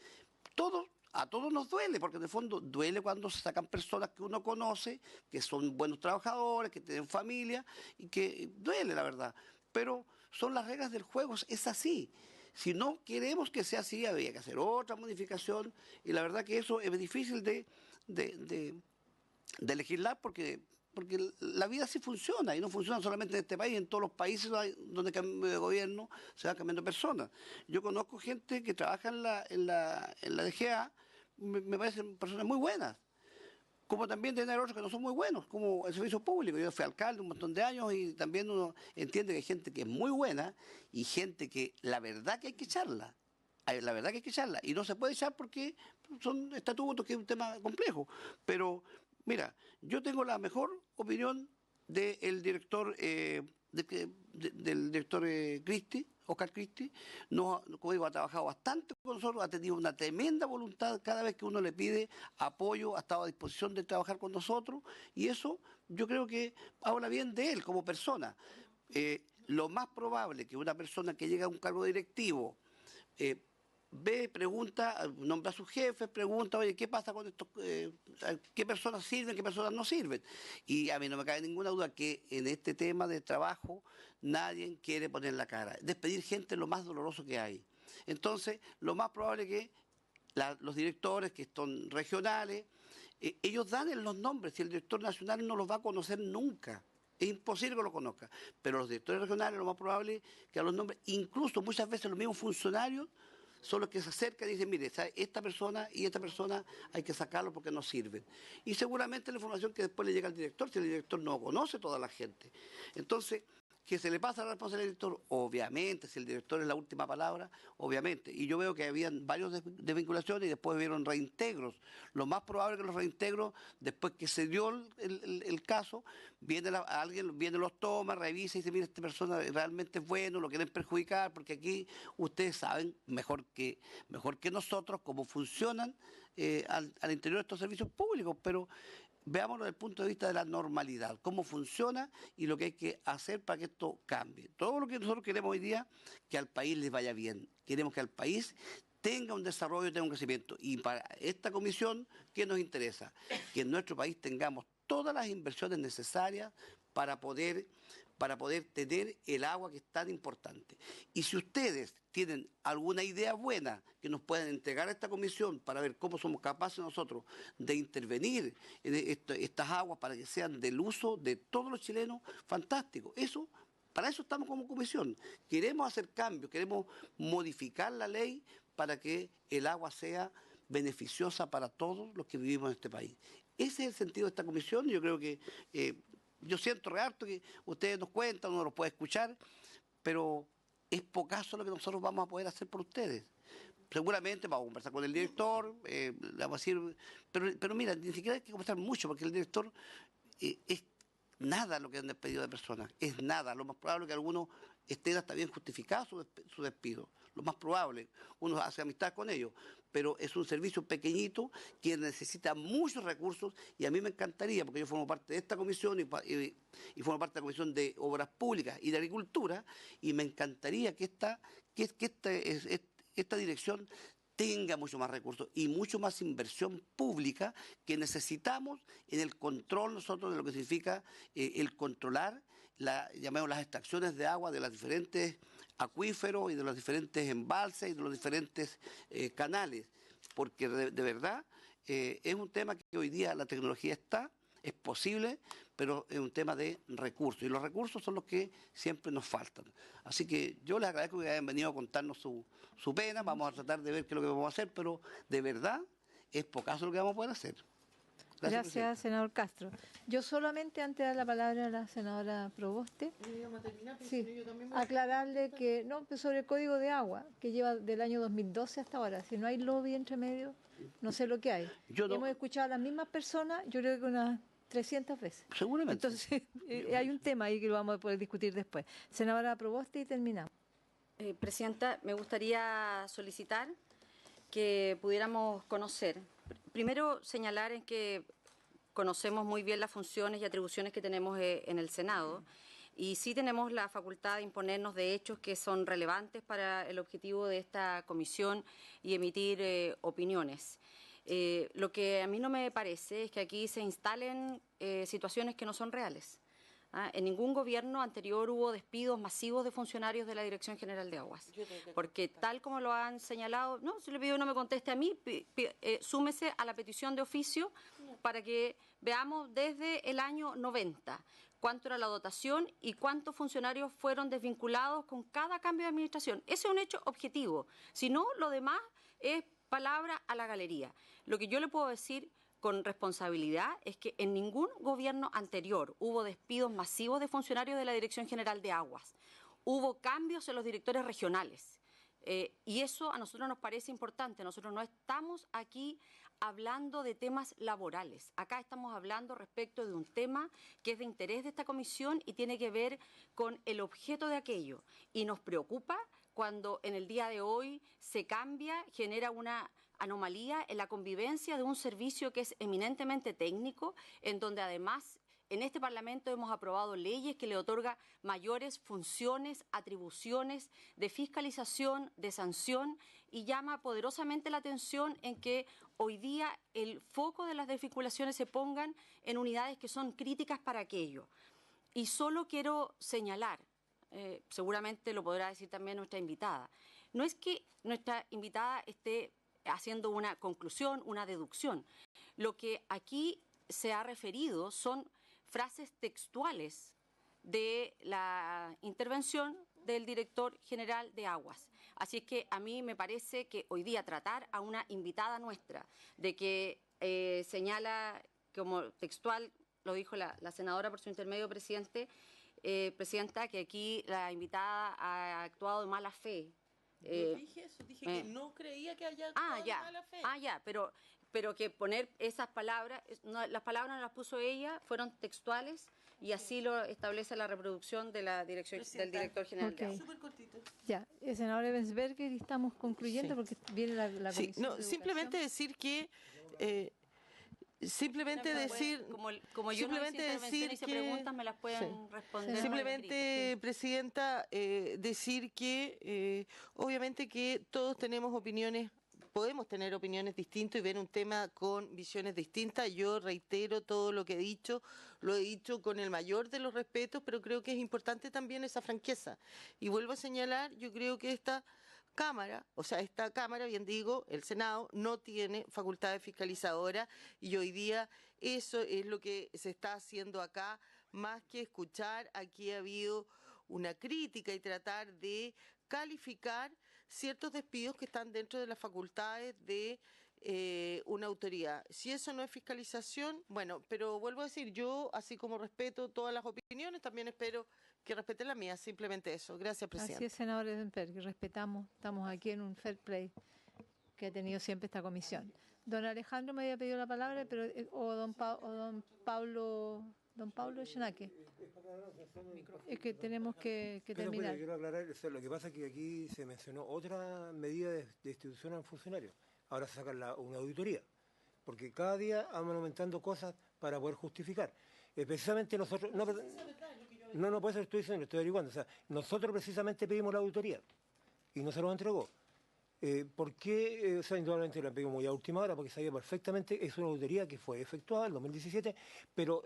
A todos nos duele, porque en el fondo duele cuando se sacan personas que uno conoce, que son buenos trabajadores, que tienen familia, y que duele, la verdad. Pero son las reglas del juego, es así. Si no queremos que sea así, habría que hacer otra modificación, y la verdad que eso es difícil de legislar, porque la vida sí funciona, y no funciona solamente en este país, en todos los países donde cambia de gobierno se van cambiando personas. Yo conozco gente que trabaja en la DGA, me parecen personas muy buenas, como también tener otros que no son muy buenos, como el servicio público. Yo fui alcalde un montón de años, y también uno entiende que hay gente que es muy buena y gente que la verdad que hay que echarla. La verdad que hay que echarla, y no se puede echar porque son estatutos, que es un tema complejo. Pero mira, yo tengo la mejor opinión del director Cristi, Oscar Cristi. Como digo, ha trabajado bastante con nosotros, ha tenido una tremenda voluntad. Cada vez que uno le pide apoyo, ha estado a disposición de trabajar con nosotros, y eso yo creo que habla bien de él como persona. Lo más probable que una persona que llega a un cargo directivo pregunta, nombra a sus jefes, pregunta, oye, ¿qué pasa con estos? ¿Qué personas sirven, qué personas no sirven? Y a mí no me cabe ninguna duda que en este tema de trabajo nadie quiere poner la cara. Despedir gente es lo más doloroso que hay. Entonces, lo más probable es que los directores que son regionales, ellos dan en los nombres, y el director nacional no los va a conocer nunca. Es imposible que lo conozca. Pero los directores regionales, lo más probable es que a los nombres, incluso muchas veces los mismos funcionarios, son los que se acercan y dicen, mire, esta persona y esta persona hay que sacarlo porque no sirven. Y seguramente la información que después le llega al director, si el director no conoce a toda la gente. Entonces, que se le pasa la responsabilidad al director, obviamente, si el director es la última palabra, obviamente. Y yo veo que habían varios desvinculaciones, y después vieron reintegros. Lo más probable es que los reintegros, después que se dio el caso, alguien los toma, revisa y dice, mira, esta persona realmente es bueno, lo quieren perjudicar, porque aquí ustedes saben mejor que nosotros cómo funcionan al interior de estos servicios públicos, pero veámoslo desde el punto de vista de la normalidad, cómo funciona y lo que hay que hacer para que esto cambie. Todo lo que nosotros queremos hoy día, que al país les vaya bien. Queremos que al país tenga un desarrollo, tenga un crecimiento. Y para esta comisión, ¿qué nos interesa? Que en nuestro país tengamos todas las inversiones necesarias para poder tener el agua que es tan importante. Y si ustedes tienen alguna idea buena que nos puedan entregar a esta comisión para ver cómo somos capaces nosotros de intervenir en estas aguas para que sean del uso de todos los chilenos, fantástico. Para eso estamos como comisión. Queremos hacer cambios, queremos modificar la ley para que el agua sea beneficiosa para todos los que vivimos en este país. Ese es el sentido de esta comisión. Yo creo que yo siento harto que ustedes nos cuentan, uno los puede escuchar, pero es pocaso lo que nosotros vamos a poder hacer por ustedes. Seguramente vamos a conversar con el director, le vamos a decir, pero mira, ni siquiera hay que conversar mucho, porque el director es nada lo que han despedido de personas, es nada. Lo más probable es que algunos estén hasta bien justificados su despido, lo más probable. Uno hace amistad con ellos, pero es un servicio pequeñito que necesita muchos recursos y a mí me encantaría, porque yo formo parte de esta comisión y formo parte de la Comisión de Obras Públicas y de Agricultura, y me encantaría que esta dirección tenga mucho más recursos y mucho más inversión pública que necesitamos en el control nosotros de lo que significa el controlar llamemos las extracciones de agua de los diferentes acuíferos y de los diferentes embalses y de los diferentes canales, porque de verdad es un tema que hoy día la tecnología es posible, pero es un tema de recursos, y los recursos son los que siempre nos faltan. Así que yo les agradezco que hayan venido a contarnos su pena, vamos a tratar de ver qué es lo que vamos a hacer, pero de verdad es pocaso lo que vamos a poder hacer. Gracias, senador Castro. Yo solamente, antes de dar la palabra a la senadora Proboste, aclararle que, no, pues sobre el Código de Agua, que lleva del año 2012 hasta ahora. Si no hay lobby entre medio, no sé lo que hay. Hemos escuchado a las mismas personas, yo creo que unas 300 veces. Seguramente. Entonces, hay un tema ahí que lo vamos a poder discutir después. Senadora Proboste, y terminamos. Presidenta, me gustaría solicitar que pudiéramos conocer, primero señalar en que conocemos muy bien las funciones y atribuciones que tenemos en el Senado, y sí tenemos la facultad de imponernos de hechos que son relevantes para el objetivo de esta comisión y emitir opiniones. Lo que a mí no me parece es que aquí se instalen situaciones que no son reales. En ningún gobierno anterior hubo despidos masivos de funcionarios de la Dirección General de Aguas, porque tal como lo han señalado, no, si le pido no me conteste a mí, súmese a la petición de oficio para que veamos desde el año 90 cuánto era la dotación y cuántos funcionarios fueron desvinculados con cada cambio de administración. Ese es un hecho objetivo, si no, lo demás es palabra a la galería. Lo que yo le puedo decir con responsabilidad es que en ningún gobierno anterior hubo despidos masivos de funcionarios de la Dirección General de Aguas. Hubo cambios en los directores regionales. Y eso a nosotros nos parece importante. Nosotros no estamos aquí hablando de temas laborales. Acá estamos hablando respecto de un tema que es de interés de esta comisión y tiene que ver con el objeto de aquello. Y nos preocupa cuando en el día de hoy se cambia, genera una anomalía en la convivencia de un servicio que es eminentemente técnico, en donde además en este Parlamento hemos aprobado leyes que le otorgan mayores funciones, atribuciones de fiscalización, de sanción, y llama poderosamente la atención en que hoy día el foco de las desvinculaciones se pongan en unidades que son críticas para aquello. Y solo quiero señalar, seguramente lo podrá decir también nuestra invitada, no es que nuestra invitada esté haciendo una conclusión, una deducción. Lo que aquí se ha referido son frases textuales de la intervención del director general de Aguas. Así es que a mí me parece que hoy día tratar a una invitada nuestra de que señala como textual, lo dijo la senadora por su intermedio, presidenta, que aquí la invitada ha actuado de mala fe. Yo dije eso, dije que no creía que haya actuado de mala fe. Pero que poner esas palabras, las palabras no las puso ella, fueron textuales y así lo establece la reproducción de la dirección del director general de Aguas. Súper cortito. Ya, senador Ebensberger, y estamos concluyendo porque viene la comisión de simplemente decir que Simplemente decir, como yo no hice simplemente intervención, decir hice que preguntas, me las pueden sí. responder. Simplemente, Presidenta, decir que obviamente que todos tenemos opiniones, podemos tener opiniones distintas y ver un tema con visiones distintas. Yo reitero todo lo que he dicho, lo he dicho con el mayor de los respetos, pero creo que es importante también esa franqueza. Y vuelvo a señalar, yo creo que esta Cámara, bien digo, el Senado, no tiene facultades fiscalizadoras y hoy día eso es lo que se está haciendo acá, más que escuchar, aquí ha habido una crítica y tratar de calificar ciertos despidos que están dentro de las facultades de una autoridad. Si eso no es fiscalización, bueno, pero vuelvo a decir, yo, así como respeto todas las opiniones, también espero que respeten la mía, simplemente eso. Gracias, Presidenta. Así es, senador Edenper, que respetamos, estamos aquí en un fair play que ha tenido siempre esta comisión. Don Alejandro me había pedido la palabra, pero o don Pablo Schenaque. Es que tenemos que terminar. Quiero aclarar, lo que pasa es que aquí se mencionó otra medida de destitución al funcionario. Ahora se saca una auditoría, porque cada día van aumentando cosas para poder justificar. Precisamente nosotros... No, por eso estoy diciendo, estoy averiguando. O sea, nosotros precisamente pedimos la auditoría y no se nos entregó. ¿Por qué? O sea, indudablemente la pedimos muy a última hora porque sabía perfectamente, es una auditoría que fue efectuada en 2017, pero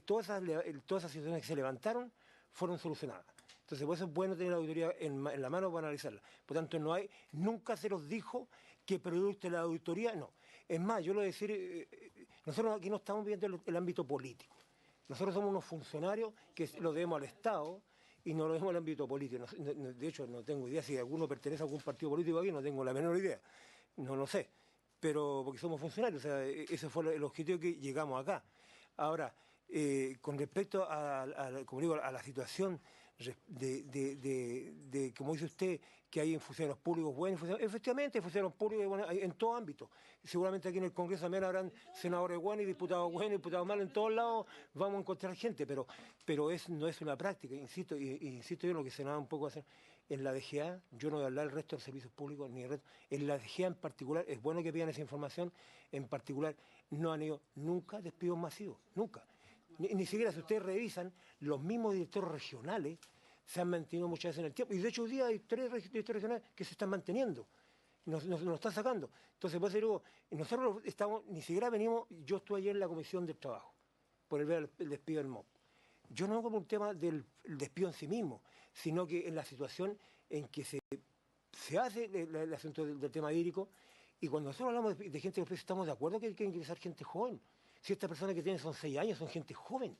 todas esas situaciones que se levantaron fueron solucionadas. Entonces, por eso es bueno tener la auditoría en la mano para analizarla. Por tanto, nunca se nos dijo que producto de la auditoría, no. Es más, yo lo voy a decir, nosotros aquí no estamos viendo el ámbito político. Nosotros somos unos funcionarios que lo debemos al Estado y no lo debemos al ámbito político. De hecho, no tengo idea si alguno pertenece a algún partido político aquí, no tengo la menor idea. No lo sé. Pero porque somos funcionarios, o sea, ese fue el objetivo que llegamos acá. Ahora, con respecto como digo, a la situación como dice usted, que hay funcionarios públicos buenos, efectivamente hay funcionarios públicos buenos en todo ámbito. Seguramente aquí en el Congreso también habrán senadores buenos y diputados buenos, diputados malos, en todos lados vamos a encontrar gente, pero no es una práctica, insisto yo en lo que se nada un poco hacer. En la DGA, yo no voy a hablar del resto de los servicios públicos, ni el resto. En la DGA en particular, es bueno que pidan esa información, en particular no han ido nunca despidos masivos, nunca. Ni siquiera si ustedes revisan, los mismos directores regionales se han mantenido muchas veces en el tiempo. Y de hecho hoy día hay 3 directores regionales que se están manteniendo. Nos están sacando. Entonces, por eso digo, nosotros ni siquiera venimos, yo estuve ayer en la Comisión del Trabajo, por el despido del MOP. Yo no como un tema del despido en sí mismo, sino que en la situación en que se hace el asunto del tema hídrico, y cuando nosotros hablamos de gente que estamos de acuerdo que hay que ingresar gente joven. Si estas personas que tienen son 6 años, son gente joven.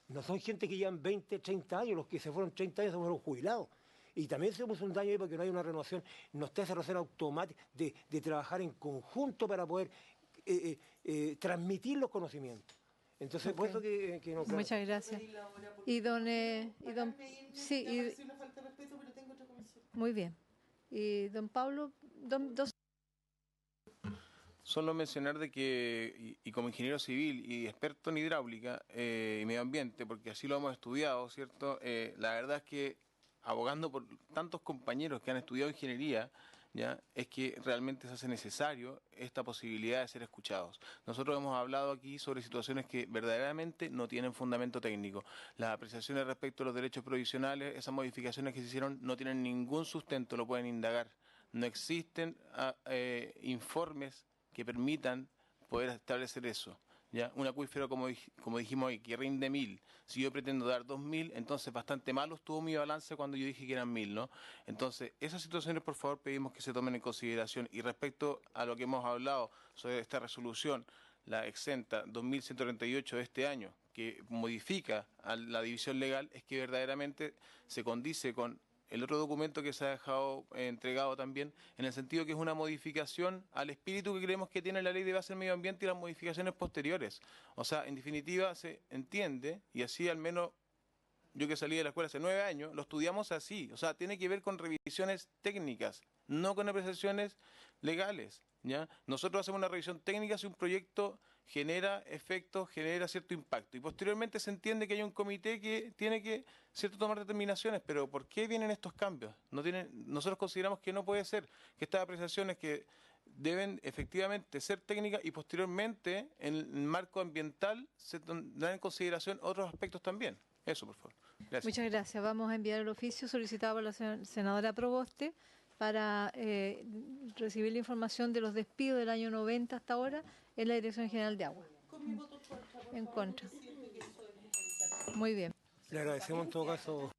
No son gente que llevan 20, 30 años. Los que se fueron 30 años se fueron jubilados. Y también se puso un daño ahí porque no hay una renovación, no está esa relación automática de trabajar en conjunto para poder transmitir los conocimientos. Entonces, por eso que no... Claro. Muchas gracias. Muy bien. Y don Pablo, Solo mencionar de que, y como ingeniero civil y experto en hidráulica y medio ambiente, porque así lo hemos estudiado, ¿cierto? La verdad es que abogando por tantos compañeros que han estudiado ingeniería, ¿ya? Es que realmente se hace necesario esta posibilidad de ser escuchados. Nosotros hemos hablado aquí sobre situaciones que verdaderamente no tienen fundamento técnico. Las apreciaciones respecto a los derechos provisionales, esas modificaciones que se hicieron no tienen ningún sustento, lo pueden indagar. No existen informes que permitan poder establecer eso. ¿Ya? Un acuífero, como dijimos hoy, que rinde 1000. Si yo pretendo dar 2000, entonces bastante malo estuvo mi balance cuando yo dije que eran 1000, ¿no? Entonces, esas situaciones, por favor, pedimos que se tomen en consideración. Y respecto a lo que hemos hablado sobre esta resolución, la exenta 2138 de este año, que modifica a la división legal, es que verdaderamente se condice con el otro documento que se ha dejado entregado también, en el sentido que es una modificación al espíritu que creemos que tiene la Ley de Base del Medio Ambiente y las modificaciones posteriores. O sea, en definitiva se entiende, y así al menos yo que salí de la escuela hace 9 años, lo estudiamos así. O sea, tiene que ver con revisiones técnicas, no con apreciaciones legales, ¿ya? Nosotros hacemos una revisión técnica si un proyecto genera efectos, genera cierto impacto. Y posteriormente se entiende que hay un comité que tiene que tomar determinaciones. Pero ¿por qué vienen estos cambios? Nosotros consideramos que no puede ser, que estas apreciaciones que deben efectivamente ser técnicas y posteriormente en el marco ambiental se tendrán en consideración otros aspectos también. Eso, por favor. Gracias. Muchas gracias. Vamos a enviar el oficio solicitado por la senadora Proboste para recibir la información de los despidos del año 90 hasta ahora en la Dirección General de Agua. En contra. Muy bien. Le agradecemos en todo caso.